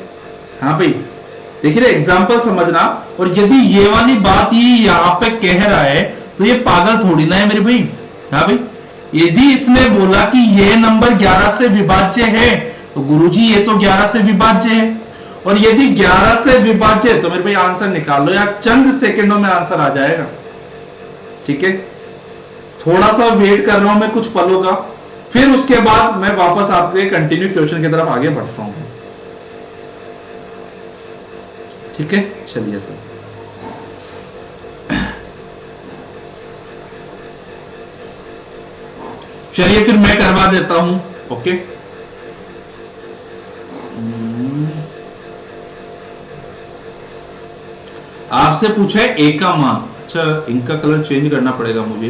हाँ भाई देखिए एग्जाम्पल समझना। और यदि ये वाली बात ये यहां पे कह रहा है तो ये पागल थोड़ी ना है मेरे भाई। हाँ भाई, यदि इसने बोला कि ये नंबर 11 से विभाज्य है तो गुरुजी ये तो 11 से विभाज्य है, और यदि 11 से विभाज्य है तो मेरे भाई आंसर निकाल लो यार, चंद सेकंडों में आंसर आ जाएगा। ठीक है, थोड़ा सा वेट कर रहा हूं मैं कुछ पलों का, फिर उसके बाद मैं वापस आपके कंटिन्यू क्वेश्चन की तरफ आगे बढ़ता हूं। ठीक है, चलिए सर। चलिए फिर मैं करवा देता हूं। ओके, आपसे पूछा है ए का मान। अच्छा, इनका कलर चेंज करना पड़ेगा मुझे,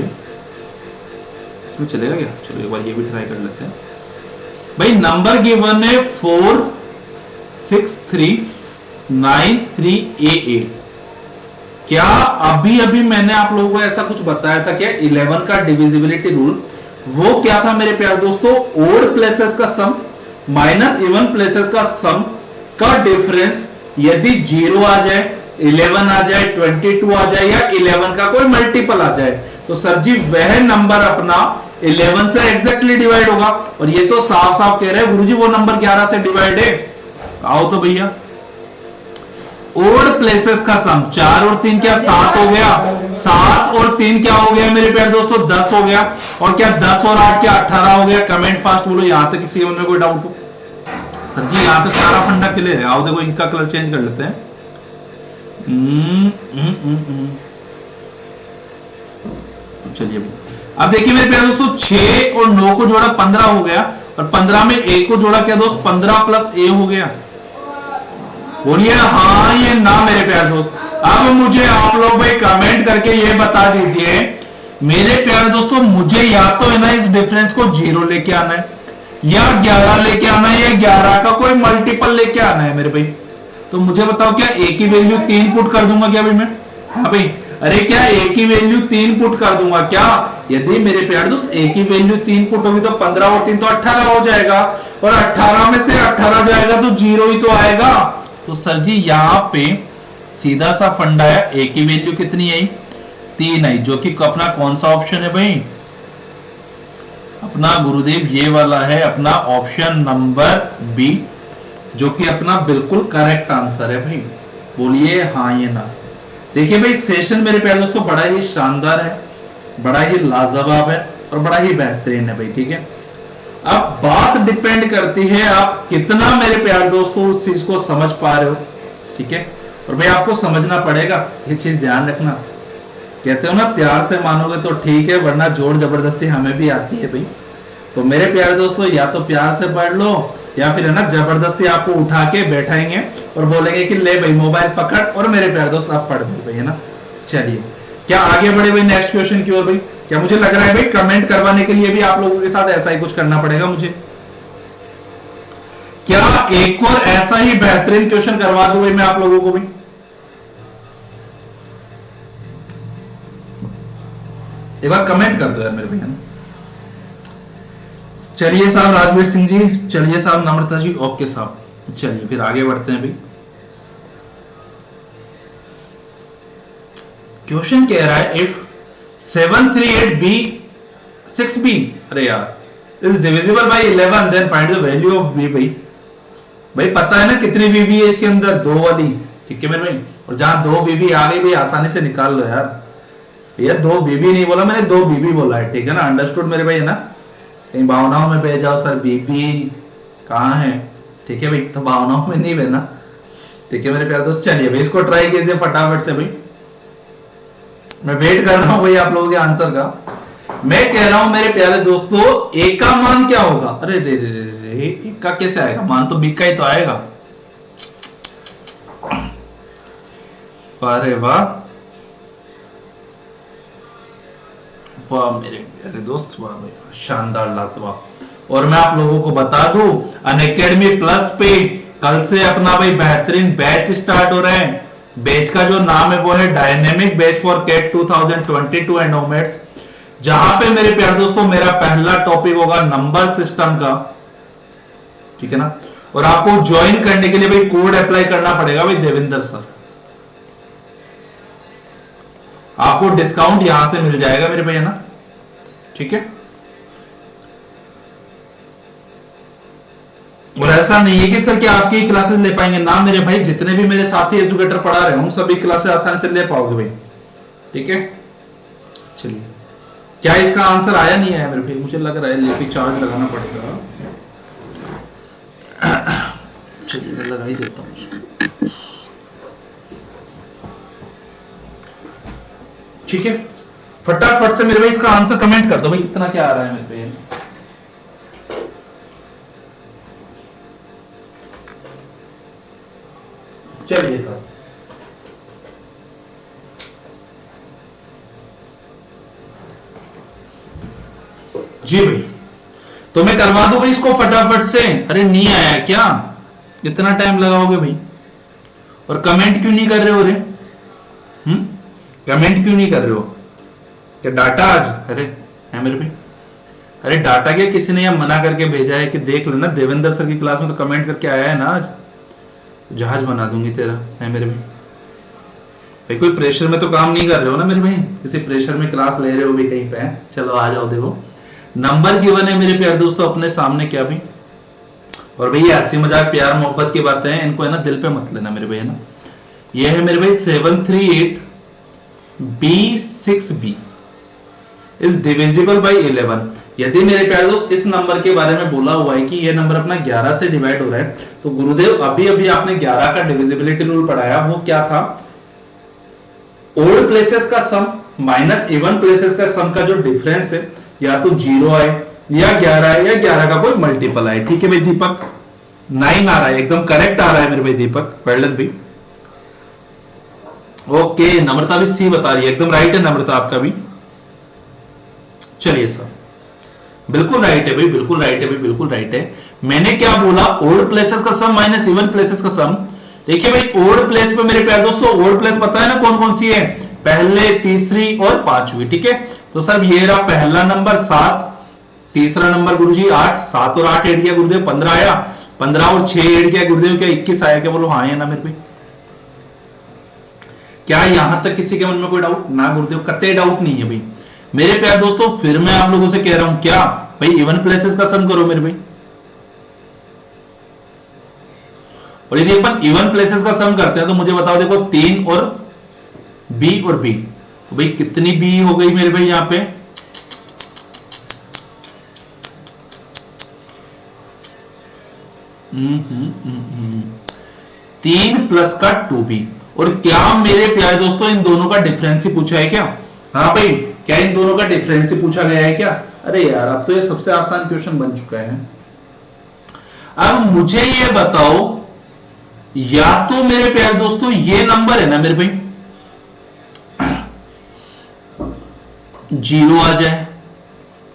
इसमें चलेगा क्या? चलो एक बार ये भी ट्राई कर लेते हैं। भाई नंबर गिवन है 4639388। क्या अभी अभी मैंने आप लोगों को ऐसा कुछ बताया था क्या? 11 का डिविजिबिलिटी रूल, वो क्या था मेरे प्यारे दोस्तों? ओड प्लेसेस का सम माइनस इवन प्लेसेस का सम का डिफरेंस यदि 0 आ जाए, 11 आ जाए, 22 आ जाए, या 11 का कोई मल्टीपल आ जाए, तो सर जी वह नंबर अपना 11 से एग्जैक्टली डिवाइड होगा। और ये तो साफ साफ कह रहे हैं गुरुजी वो नंबर 11 से डिवाइड है। आओ तो भैया, ओड प्लेसेस का सम 4 और 3 क्या 7 हो गया, 7 और 3 क्या हो गया मेरे प्यारे दोस्तों? 10 हो गया। और क्या 10 और 8 क्या 18 हो गया? कमेंट फास्ट बोलो यहां तक किसी के मन में कोई डाउट हो? सर जी यहां तक सारा फंडा क्लियर है। आओ देखो इनका कलर चेंज कर लेते हैं। चलिए अब देखिए मेरे प्यारे दोस्तों, 6 और 9 को जोड़ा 15 हो गया, और 15 में ए को जोड़ा क्या दोस्त? 15 प्लस ए हो गया। बोलिए हाँ ये ना मेरे प्यारे दोस्त। अब मुझे आप लोग भाई कमेंट करके ये बता दीजिए मेरे प्यारे दोस्तों, मुझे या तो है ना इस डिफरेंस को 0 लेके आना है, या 11 लेके आना है, या 11 का कोई मल्टीपल लेके आना है मेरे भाई। तो मुझे बताओ क्या ए की वैल्यू 3 पुट कर दूंगा क्या भाई मैं? हाँ भाई, अरे क्या ए की वैल्यू 3 पुट कर दूंगा क्या? यदि मेरे प्यारे दोस्त ए की वैल्यू 3 पुट होगी तो 15 और 3 तो 18 हो जाएगा, और 18 में से 18 जाएगा तो 0 ही तो आएगा। तो सर जी यहां पे सीधा सा फंडा है, ए की वैल्यू कितनी आई? 3 आई, जो कि अपना कौन सा ऑप्शन है भाई? अपना गुरुदेव ये वाला है, अपना ऑप्शन नंबर बी, जो कि अपना बिल्कुल करेक्ट आंसर है भाई। बोलिए हाँ ये ना। देखिए भाई सेशन मेरे प्यारे दोस्तों बड़ा ही शानदार है, बड़ा ही लाजवाब है, और बड़ा ही बेहतरीन है भाई। ठीक है, अब बात डिपेंड करती है आप कितना मेरे प्यारे दोस्तों उस चीज को समझ पा रहे हो। ठीक है, और भाई आपको समझना पड़ेगा, ये चीज ध्यान रखना। कहते हो ना प्यार से मानोगे तो ठीक है, वरना जोर जबरदस्ती हमें भी आती है भाई। तो मेरे प्यारे दोस्तों या तो प्यार से पढ़ लो, या फिर है ना जबरदस्ती आपको उठा के बैठाएंगे और बोलेंगे कि ले भाई मोबाइल पकड़ और मेरे प्यारे दोस्त आप पढ़ भाई, है ना। चलिए क्या आगे बढ़े भाई नेक्स्ट क्वेश्चन की ओर भाई? क्या मुझे लग रहा है भाई कमेंट करवाने के लिए भी आप लोगों के साथ ऐसा ही कुछ करना पड़ेगा मुझे? क्या एक और ऐसा ही बेहतरीन क्वेश्चन करवा दूं भाई मैं आप लोगों को भी? एक बार कमेंट कर दो यार मेरे भैया। चलिए साहब राजवीर सिंह जी, चलिए साहब नम्रता जी, ओके साहब। चलिए फिर आगे बढ़ते हैं भाई। क्वेश्चन कह रहा है इफ 738b 6b, अरे यार is divisible by 11 then find the value of b। भाई पता है ना कितनी बीबी है इसके अंदर, 2 वाली, ठीक है मेरे भाई। और जहां 2 बीबी आ गई भाई आसानी से निकाल लो यार। भैया 2 बीबी नहीं बोला मैंने, 2 बीबी बोला है, ठीक है ना, अंडरस्टूड मेरे भाई, है ना। कहीं भावनाओं में बह जाओ सर बीबी कहाँ है, ठीक है भाई, तो भावनाओं में नहीं बहना, ठीक है मेरे प्यारे दोस्त। चलिए भाई इसको ट्राई कीजिए फटाफट से भाई, मैं वेट कर रहा हूं भाई आप लोगों के आंसर का। मैं कह रहा हूं मेरे प्यारे दोस्तों ए का मान क्या होगा, अरे रे रे रे ए का कैसे आएगा मान, तो बी का ही तो आएगा। अरे वाह वाह मेरे प्यारे दोस्त, वाह भाई शानदार लाजवाब। और मैं आप लोगों को बता दूं अनअकैडमी प्लस पे कल से अपना भाई बेहतरीन बैच स्टार्ट हो रहे हैं। बैच का जो नाम है वो है dynamic batch for CAT 2022 and ओमेट्स, जहां पे मेरे प्यारे दोस्तों मेरा पहला टॉपिक होगा नंबर सिस्टम का, ठीक है ना। और आपको ज्वाइन करने के लिए भाई कोड अप्लाई करना पड़ेगा भाई देवेंद्र सर, आपको डिस्काउंट यहां से मिल जाएगा मेरे भैया ना, ठीक है। और ऐसा नहीं है कि सर कि आपकी क्लासेस ले पाएंगे ना मेरे भाई, जितने भी मेरे साथी एजुकेटर पढ़ा रहे हैं सभी क्लासेस आसानी से ले पाओगे भाई, ठीक है। चलिए क्या इसका आंसर आया नहीं आया मेरे भाई, मुझे लग रहा है लेपी चार्ज लगाना पड़ेगा। चलिए मैं लगा ही देता हूं, ठीक है। फटाफट से मेरे भाई इसका आंसर कमेंट कर दो भाई, कितना क्या आ रहा है मेरे भाई। चलिए सर जी भाई, तो मैं करवा दूं भाई इसको फटाफट से। अरे नहीं आया क्या, इतना टाइम लगाओगे भाई, और कमेंट क्यों नहीं कर रहे हो रे, कमेंट क्यों नहीं कर रहे हो, क्या डाटा आज, अरे है मेरे भाई, अरे डाटा क्या किसी ने यहां मना करके भेजा है कि देख लेना देवेंद्र सर की क्लास में तो कमेंट करके आया है ना, आज जहाज बना दूंगी तेरा, है मेरे भाई। कोई प्रेशर में तो काम नहीं कर रहे हो ना मेरे भाई, किसी प्रेशर में क्लास ले रहे हो भी कहीं पे, चलो आ जाओ, देखो नंबर गिवन है मेरे प्यारे दोस्तों अपने सामने, क्या भी। और भाई हंसी मजाक प्यार मोहब्बत की बातें हैं, इनको है ना दिल पे मत लेना मेरे भाई, है ना। ये है मेरे भाई 738b6b इज डिविजिबल बाय 11। यदि मेरे प्यारे दोस्त इस नंबर के बारे में बोला हुआ है कि ये नंबर अपना 11 से डिवाइड हो रहा है, तो गुरुदेव अभी अभी आपने 11 का डिविजिबिलिटी रूल पढ़ाया, वो क्या था, ओड प्लेसेस का सम माइनस इवन प्लेसेस का सम का जो डिफरेंस है, या तो 0 आए या 11 है या 11 का कोई मल्टीपल आए, ठीक है भाई। दीपक 9 आ रहा है, एकदम करेक्ट आ रहा है मेरे भाई दीपक, वेल डन भाई। ओके नम्रता भी सी बता रही है, एकदम राइट है नम्रता आपका भी। चलिए सर बिल्कुल राइट है भाई, बिल्कुल राइट है भाई, बिल्कुल राइट है। मैंने क्या बोला, ओड प्लेसेस का सम माइनस इवन प्लेसेस का सम। देखिए भाई ओड प्लेस पे मेरे प्यारे दोस्तों, ओड प्लेस पता है ना कौन कौन सी है, पहले तीसरी और पांचवी, ठीक है। तो सर ये रहा पहला नंबर 7, तीसरा नंबर गुरुजी 8, 7 और 8 ऐड किया गुरुदेव 15 आया, 15 और 6 ऐड किया गुरुदेव क्या 21 आया, क्या बोलो हाँ या ना मेरे भाई। क्या यहां तक किसी के मन में कोई डाउट ना गुरुदेव, कतई डाउट नहीं है भाई मेरे प्यारे दोस्तों। फिर मैं आप लोगों से कह रहा हूं क्या भाई, इवन प्लेसेस का सम करो मेरे भाई। और यदि अपन इवन प्लेसेस का सम करते हैं तो मुझे बताओ, देखो 3 और बी और बी, तो भाई कितनी बी हो गई मेरे भाई यहां पे, तीन प्लस का 2b। और क्या मेरे प्यारे दोस्तों इन दोनों का डिफरेंस ही पूछा है क्या, हाँ भाई क्या इन दोनों का डिफरेंस ही पूछा गया है क्या। अरे यार अब तो ये सबसे आसान क्वेश्चन बन चुका है। अब मुझे ये बताओ, या तो मेरे प्यारे दोस्तों ये नंबर है ना मेरे भाई 0 आ जाए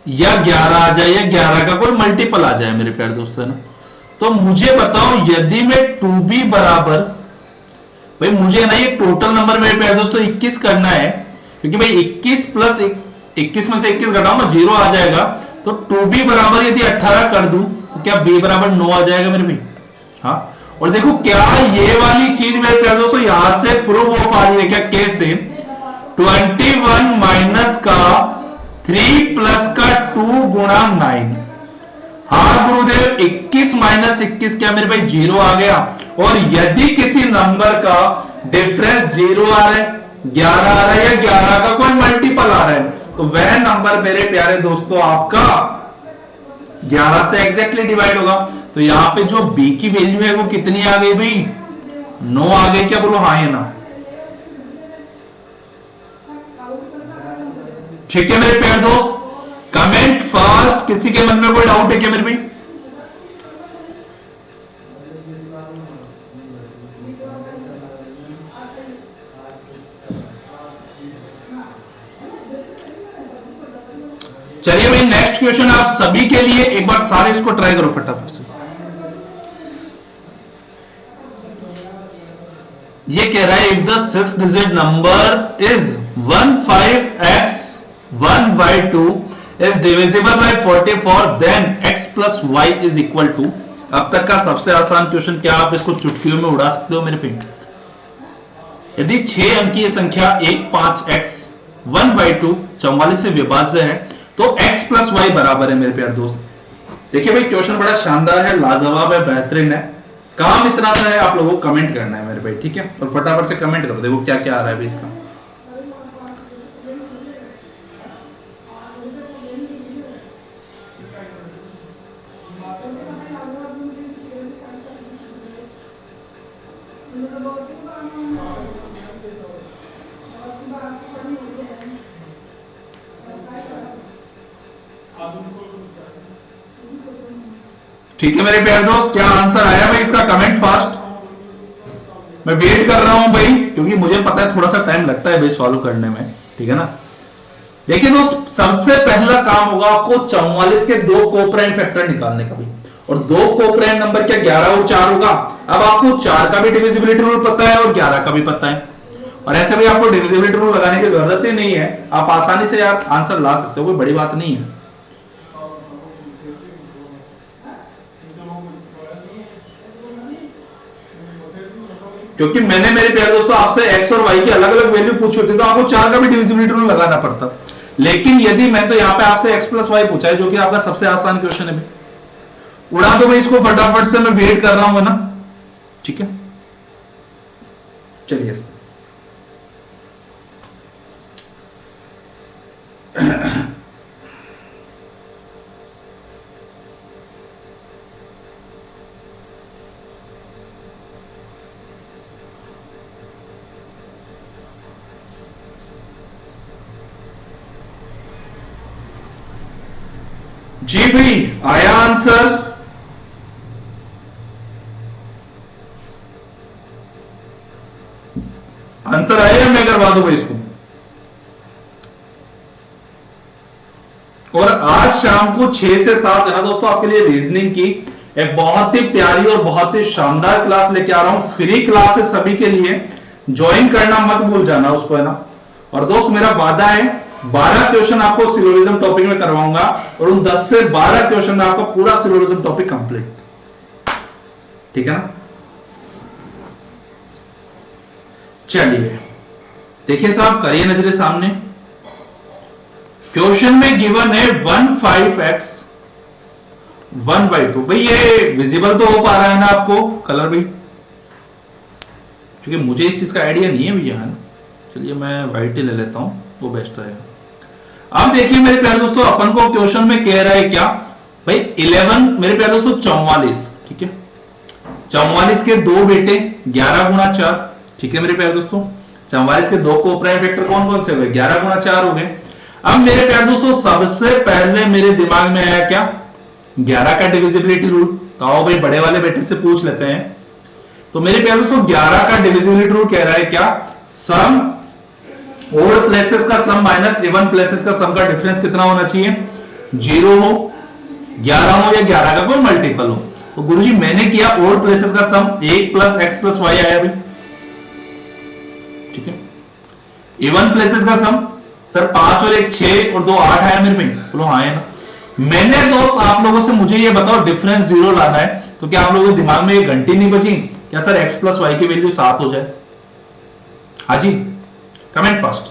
या 11 आ जाए या 11 का कोई मल्टीपल आ जाए मेरे प्यारे दोस्तों, है ना। तो मुझे बताओ यदि मैं 2b बराबर, भाई मुझे ना ये टोटल नंबर मेरे प्यारे दोस्तों 21 करना है, क्योंकि भाई 21 प्लस 21 में से 21 घटाऊंगा 0 आ जाएगा, तो 2b बराबर यदि 18 कर दूं तो क्या b बराबर 9 आ जाएगा मेरे भाई, हाँ। और देखो क्या ये वाली चीज मेरे प्यारे दोस्तों यहां से प्रूव हो पा रही है क्या, कैसे 21 माइनस का 3 प्लस का 2 गुणा 9। हाँ गुरुदेव, 21 माइनस 21 क्या मेरे भाई 0 आ गया। और यदि किसी नंबर का डिफरेंस 0 आ रहा है, 11 आ रहा है या 11 का कोई मल्टीपल आ रहा है, तो वह नंबर मेरे प्यारे दोस्तों आपका 11 से एग्जैक्टली डिवाइड होगा। तो यहां पे जो b की वैल्यू है वो कितनी आ गई भाई, 9 आ गई। क्या बोलो हाँ या ना? ठीक है मेरे प्यारे दोस्त, कमेंट फर्स्ट। किसी के मन में कोई डाउट है क्या मेरे भाई? चलिए भाई नेक्स्ट क्वेश्चन आप सभी के लिए, एक बार सारे इसको ट्राई करो फटाफट से। ये कह रहा है if the 6 digit number is 15x 1/2 is divisible by 44 then x plus y is equal to। अब तक का सबसे आसान क्वेश्चन, क्या आप इसको चुटकियों में उड़ा सकते हो मेरे फ्रेंड? यदि 6 अंकीय संख्या 15x 1/2 44 से विभाज्य है तो x प्लस वाई बराबर है मेरे प्यारे दोस्त। देखिए भाई क्वेश्चन बड़ा शानदार है, लाजवाब है, बेहतरीन है। काम इतना सा है, आप लोगों को कमेंट करना है मेरे भाई, ठीक है? और फटाफट से कमेंट करो, देखो क्या क्या आ रहा है भाई इसका। ठीक है मेरे प्यारे दोस्त, क्या आंसर आया भाई इसका? कमेंट फास्ट, मैं वेट कर रहा हूं भाई, क्योंकि मुझे पता है थोड़ा सा टाइम लगता है भाई सॉल्व करने में, ठीक है ना? देखिए दोस्त, सबसे पहला काम होगा आपको 44 के 2 कोप्राइम फैक्टर निकालने का भी। और 2 कोप्राइम नंबर क्या 11 और 4 होगा। अब आपको 4 का भी डिविजिबिलिटी रूल पता है और 11 का भी पता है, और ऐसे भी आपको डिविजिबिलिटी रूल लगाने की जरूरत ही नहीं है, आप आसानी से यार आंसर ला सकते हो, कोई बड़ी बात नहीं है। क्योंकि मैंने मेरे प्यारे दोस्तों आपसे x और y की अलग अलग वैल्यू पूछी होती तो आपको 4 का भी डिविजिबिलिटी रूल लगाना पड़ता, लेकिन यदि मैं तो यहां पे आपसे x प्लस वाई पूछा है, जो कि आपका सबसे आसान क्वेश्चन है, उड़ा दो भाई इसको फटाफट से, मैं वेट कर रहा हूं ना, ठीक है? चलिए जी भाई, आया आंसर? आंसर आया, मैं करवा दूं भाई इसको। और आज शाम को 6 से 7 है ना दोस्तों, आपके लिए रीजनिंग की एक बहुत ही प्यारी और बहुत ही शानदार क्लास लेके आ रहा हूं। फ्री क्लास है सभी के लिए, ज्वाइन करना मत भूल जाना उसको, है ना? और दोस्त मेरा वादा है 12 क्वेश्चन आपको सिलोजिज्म टॉपिक में करवाऊंगा, और उन 10 से 12 क्वेश्चन में आपको पूरा सिलोजिज्म टॉपिक कंप्लीट, ठीक है ना? चलिए देखिए साहब, करिए नजरें सामने। क्वेश्चन में गिवन है 15x 1/2। भाई ये विजिबल तो हो पा रहा है ना आपको कलर भी? क्योंकि मुझे इस चीज का आइडिया नहीं है भैया, है ना? चलिए मैं व्हाइट ही ले लेता हूं, वो बेस्ट रहेगा। अब देखिए मेरे प्यारे दोस्तों, अपन को क्वेश्चन में कह रहा है क्या भाई 11 मेरे प्यारे दोस्तों 44, ठीक है? 44 के 2 बेटे 11 गुणा 4, ठीक है मेरे प्यारे दोस्तों? 44 के 2 कोप्राइम फैक्टर कौन कौन से हुए? 11 गुणा 4 हो गए। अब मेरे प्यारे दोस्तों सबसे पहले मेरे दिमाग में आया क्या, 11 का डिविजिबिलिटी रूल। तो आओ भाई बड़े वाले बेटे से पूछ लेते हैं। तो मेरे प्यारे दोस्तों 11 का डिविजिबिलिटी रूल कह रहा है क्या, सम ओड प्लेसेस का सम माइनस इवन प्लेसेस का सम का डिफरेंस कितना होना चाहिए? 0 हो, 11 हो या 11 का कोई मल्टीपल हो। तो गुरुजी मैंने किया ओड प्लेसेस का सम 1 प्लस एक्स प्लस वाई आया भाई, ठीक है? इवन प्लेसेस का सम सर 5 और 1 6 और 2 8 आया मेरे में, बोलो हाँ है ना? मैंने दोस्त आप लोगों से मुझे ये बताओ डिफरेंस 0 लाना है, तो क्या आप लोगों के दिमाग में ये घंटी नहीं बची क्या सर x प्लस वाई की वैल्यू 7 हो जाए? हाँ जी, comment fast.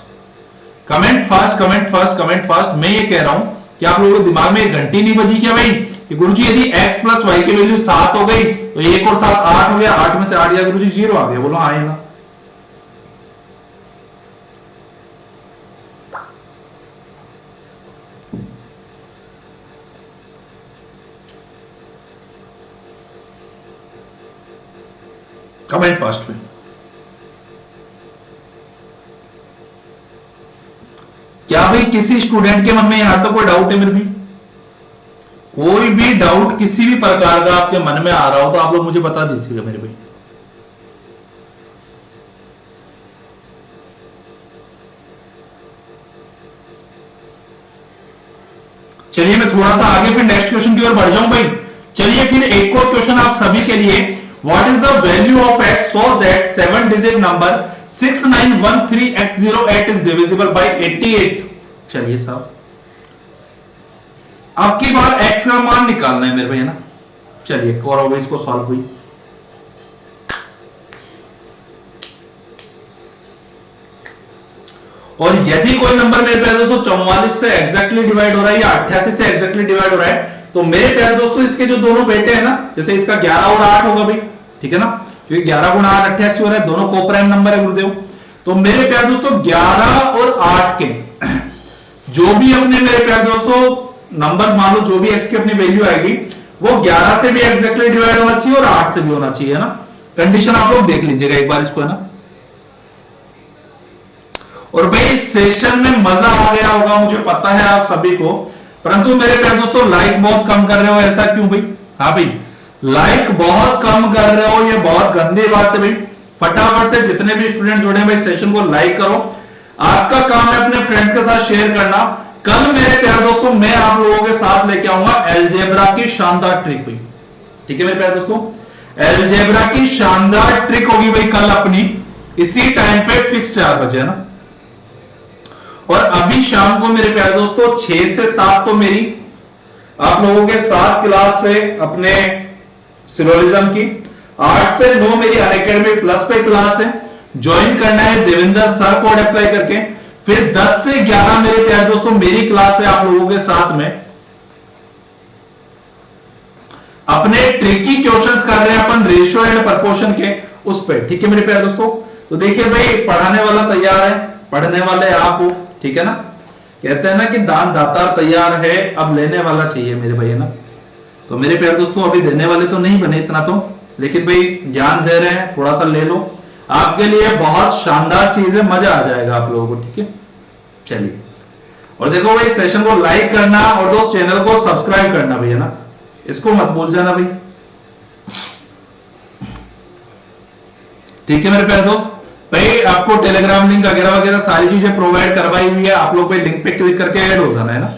Comment fast, comment fast, comment fast. मैं ये कह रहा हूं कि आप लोगों के दिमाग में एक घंटी नहीं बजी क्या भाई कि गुरुजी यदि x प्लस वाई की वैल्यू 7 हो गई तो 1 और 7 8 हो गया, 8 में से 8 गया गुरुजी 0 आ गया। बोलो हाँ ना। कमेंट फास्ट में। क्या भाई किसी स्टूडेंट के मन में यहां तक कोई डाउट है मेरे भी? कोई भी डाउट किसी भी प्रकार का आपके मन में आ रहा हो तो आप लोग मुझे बता दीजिएगा मेरे भाई। चलिए मैं थोड़ा सा आगे फिर नेक्स्ट क्वेश्चन की ओर बढ़ जाऊं भाई। चलिए फिर एक और क्वेश्चन आप सभी के लिए। What is the value of x so that 7 digit number 6913x08 is divisible bye 88? चलिए साहब अब की बार x का मान निकालना है मेरे भाई, है ना। चलिए और इसको सॉल्व हुई। और यदि कोई नंबर मेरे प्यारे दोस्तों 44 से एग्जैक्टली डिवाइड हो रहा है या 88 से एग्जैक्टली डिवाइड हो रहा है तो मेरे प्यारे दोस्तों इसके जो दोनों बेटे हैं ना, जैसे इसका 11 और 8 होगा भाई, ठीक है ना, क्योंकि 11 गुणा 8 88 हो रहा है, दोनों कोप्राइम नंबर है गुरुदेव। तो मेरे प्यारे दोस्तों 11 और 8 के जो भी अपने मेरे प्यारे दोस्तों नंबर मान लो जो भी x की अपनी वैल्यू आएगी वो 11 से भी एग्जैक्टली डिवाइड होना चाहिए और 8 से भी होना चाहिए, है ना। कंडीशन आप लोग देख लीजिएगा एक बार इसको, है ना। और भाई इस सेशन में मजा आ गया होगा मुझे पता है आप सभी को, परंतु मेरे प्यारे दोस्तों लाइक बहुत कम कर रहे हो, ऐसा क्यों भाई? हाँ भाई लाइक बहुत कम कर रहे हो, ये बहुत गंदी बात है भाई। फटाफट से जितने भी स्टूडेंट जुड़े भाई सेशन को लाइक करो। आपका काम है अपने फ्रेंड्स के साथ शेयर करना। कल मेरे प्यारे दोस्तों मैं आप लोगों के साथ लेके आऊंगा अलजेब्रा की शानदार ट्रिक भाई, ठीक है मेरे प्यारे दोस्तों। अलजेब्रा की शानदार ट्रिक होगी भाई कल अपनी इसी टाइम पे फिक्स 4 बजे, है ना। और अभी शाम को मेरे प्यारे दोस्तों 6 से 7 तो मेरी आप लोगों के साथ क्लास है अपने सिलोलिज्म की, 8 से 9 मेरी अनअकैडमी प्लस पे क्लास है, ज्वाइन करना है देवेंद्र सर कोड अप्लाई करके। फिर 10 से 11 मेरे प्यारे दोस्तों मेरी क्लास है आप लोगों के साथ में, अपने ट्रिकी क्वेश्चंस कर रहे हैं अपन रेशियो एंड प्रपोर्शन के उस पे, ठीक है मेरे प्यारे दोस्तों। तो देखिए भाई पढ़ाने वाला तैयार है, पढ़ने वाले आप हो, ठीक है ना। कहते हैं ना कि दान दाता तैयार है, अब लेने वाला चाहिए मेरे भाई, है ना। तो मेरे प्यारे दोस्तों अभी देने वाले तो नहीं बने इतना तो, लेकिन भाई ज्ञान दे रहे हैं, थोड़ा सा ले लो, आपके लिए बहुत शानदार चीज है, मजा आ जाएगा आप लोगों को, ठीक है। चलिए और देखो भाई सेशन को लाइक करना और दोस्त चैनल को सब्सक्राइब करना भाई, है ना, इसको मत भूल जाना भाई, ठीक है मेरे प्यारे दोस्त। भाई आपको टेलीग्राम लिंक वगैरह वगैरह सारी चीजें प्रोवाइड करवाई हुई है, आप लोग भाई लिंक पे क्लिक करके ऐड हो जाना, है ना।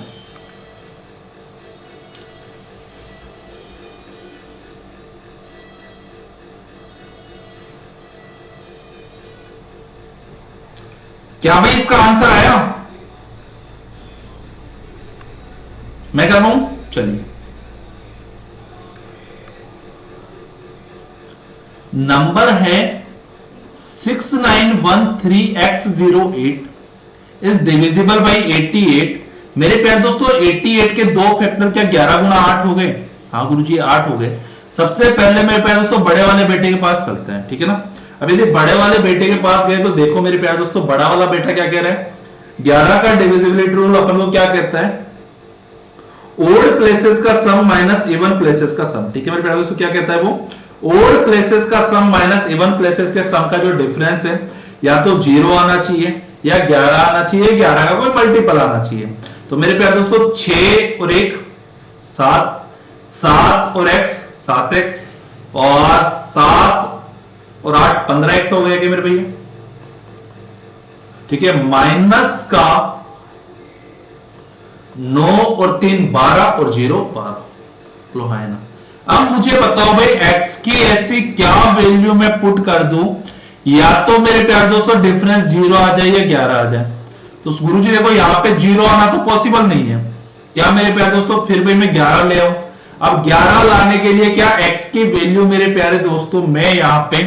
क्या भाई इसका आंसर आया? मैं कर रहा हूं, चलिए नंबर है 6913x08 इज डिविजिबल बाई 88। मेरे प्यारे दोस्तों 88 के दो फैक्टर क्या 11 गुणा 8 हो गए? हाँ गुरुजी 8 हो गए। सबसे पहले मेरे प्यारे दोस्तों बड़े वाले बेटे के पास चलते हैं, ठीक है ना। अब यदि बड़े वाले बेटे के पास गए तो देखो मेरे प्यारे दोस्तों बड़ा वाला बेटा क्या कह रहा है, 11 का डिविजिबिलिटी रूल अपन को क्या कहता है, ओड प्लेसेस का सम माइनस इवन प्लेसेस का सम, ठीक है मेरे प्यारे दोस्तों। क्या कहता है वो, ओड प्लेसेस का सम माइनस इवन प्लेसेस के सम का जो डिफरेंस है या तो 0 आना चाहिए या 11 आना चाहिए, 11 का कोई मल्टीपल आना चाहिए। तो मेरे प्यारे दोस्तों 6 और 1 7, 7 और x 7x और 7 और 8 15x हो गया क्या मेरे भैया, ठीक है। माइनस का 9 और 3 12 और 0 12, लो है ना। अब मुझे बताओ भाई x की ऐसी क्या वैल्यू मैं पुट कर दूं या तो मेरे प्यारे दोस्तों डिफरेंस 0 आ जाए या 11 आ जाए। तो गुरुजी देखो यहां पे 0 आना तो पॉसिबल नहीं है, क्या मेरे प्यारे दोस्तों फिर भी मैं 11 ले आऊं। अब 11 लाने के लिए क्या x की वैल्यू मेरे प्यारे दोस्तों मैं यहां पे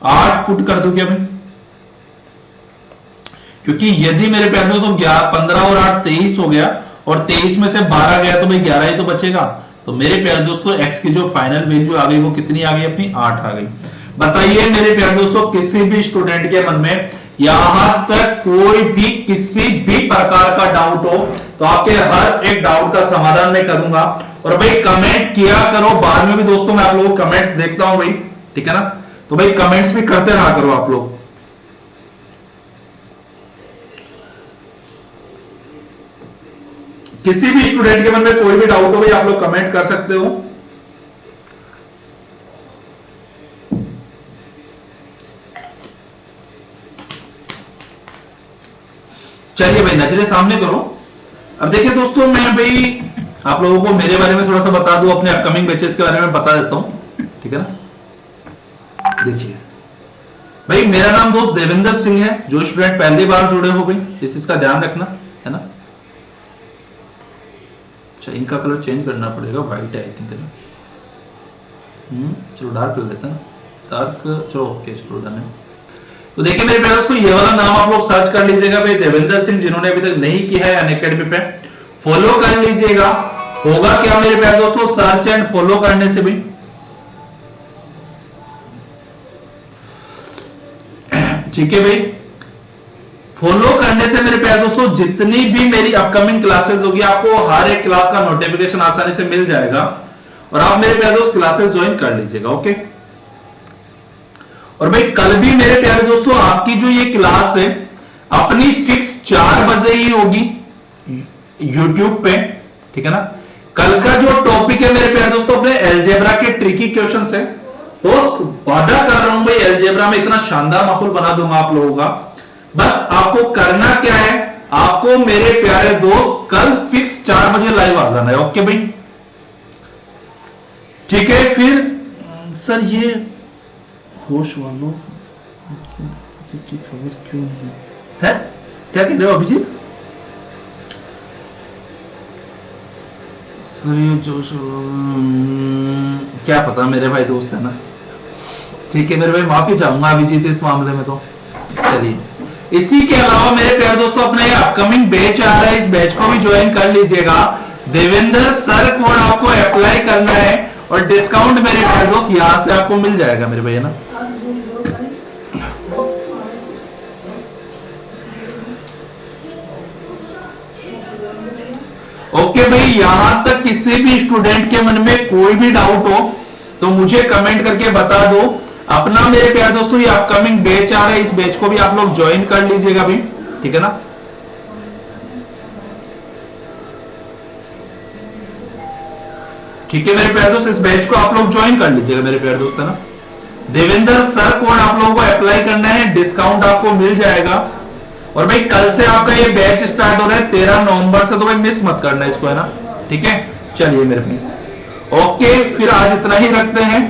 8 पुट कर दूं क्या भाई, क्योंकि यदि मेरे प्यारे दोस्तों 15 और 8 23 हो गया और 23 में से 12 गया तो भाई 11 ही तो बचेगा। तो मेरे प्यारे दोस्तों x की जो फाइनल वैल्यू आ गई वो कितनी आ गई अपनी 8 आ गई। बताइए मेरे प्यारे दोस्तों किसी भी स्टूडेंट के मन में यहां तक कोई भी किसी भी प्रकार का डाउट हो तो आपके हर एक डाउट का समाधान मैं करूंगा। और भाई कमेंट किया करो, बाद में भी दोस्तों मैं आप लोगों को कमेंट्स देखता हूं भाई, ठीक है ना। तो भाई कमेंट्स भी करते रहा करो आप लोग। किसी भी स्टूडेंट के मन में कोई भी डाउट हो भाई आप लोग कमेंट कर सकते हो। चलिए भाई नजरें सामने करो। अब देखिए दोस्तों मैं भाई आप लोगों को मेरे बारे में थोड़ा सा बता दूं, अपने अपकमिंग बैचेस के बारे में बता देता हूं, ठीक है ना। देखिए भाई मेरा नाम दोस्त देवेंद्र सिंह है। जो स्टूडेंट पहली बार जुड़े हो भाई इस चीज का ध्यान रखना है ना। अच्छा इनका कलर चेंज करना पड़ेगा, व्हाइट है आई थिंक है। चलो डार्क कर लेते हैं, डार्क चलो ओके चलो डन है। तो देखिए मेरे प्यारे दोस्तों ये वाला नाम आप लोग सर्च कर लीजिएगा भाई देवेंद्र सिंह, जिन्होंने अभी तक नहीं किया है अनअकैडमी पे फॉलो कर लीजिएगा। होगा क्या मेरे प्यारे दोस्तों सर्च एंड फॉलो करने से भी, ठीक है भाई। फॉलो करने से मेरे प्यारे दोस्तों जितनी भी मेरी अपकमिंग क्लासेस होगी आपको हर एक क्लास का नोटिफिकेशन आसानी से मिल जाएगा और आप मेरे प्यारे दोस्त क्लासेस ज्वाइन कर लीजिएगा, ओके। और भाई कल भी मेरे प्यारे दोस्तों आपकी जो ये क्लास है अपनी फिक्स 4 बजे ही होगी YouTube पे, ठीक है ना। कल का जो टॉपिक है मेरे प्यारे दोस्तों अपने अलजेब्रा के ट्रिकी क्वेश्चंस है। दोस्त वादा कर रहा हूं भाई अलजेब्रा में इतना शानदार माहौल बना दूंगा आप लोगों का। बस आपको करना क्या है, आपको मेरे प्यारे दोस्त कल फिक्स 4 बजे लाइव आ जाना है, ओके भाई, ठीक है। फिर सर ये होश वालों की खबर क्यों है, क्या कह रहे हो अभिजीत? जो क्या पता मेरे भाई दोस्त है ना, ठीक है मेरे भाई माफी चाहूंगा अभिजीत इस मामले में। तो चलिए इसी के अलावा मेरे प्यारे दोस्तों अपना ये अपकमिंग बैच आ रहा है, इस बैच को भी ज्वाइन कर लीजिएगा। देवेंद्र सर कोड आपको अप्लाई करना है और डिस्काउंट मेरे प्यारे दोस्त यहां से आपको मिल जाएगा मेरे भाई, है ना। ओके भाई यहां तक किसी भी स्टूडेंट के मन में कोई भी डाउट हो तो मुझे कमेंट करके बता दो। अपना मेरे प्यारे दोस्तों ये अपकमिंग बैच आ रहा है, इस बैच को भी आप लोग ज्वाइन कर लीजिएगा भाई, ठीक है ना। ठीक है मेरे प्यारे दोस्त इस बैच को आप लोग ज्वाइन कर लीजिएगा मेरे प्यारे दोस्त, है ना। देवेंद्र सर कोड आप लोगों को अप्लाई करना है, डिस्काउंट आपको मिल जाएगा। और भाई कल से आपका ये बैच स्टार्ट हो रहा है 13 नवंबर से, तो भाई मिस मत करना इसको, है ना, ठीक है। चलिए मेरे भाई ओके फिर आज इतना ही रखते हैं।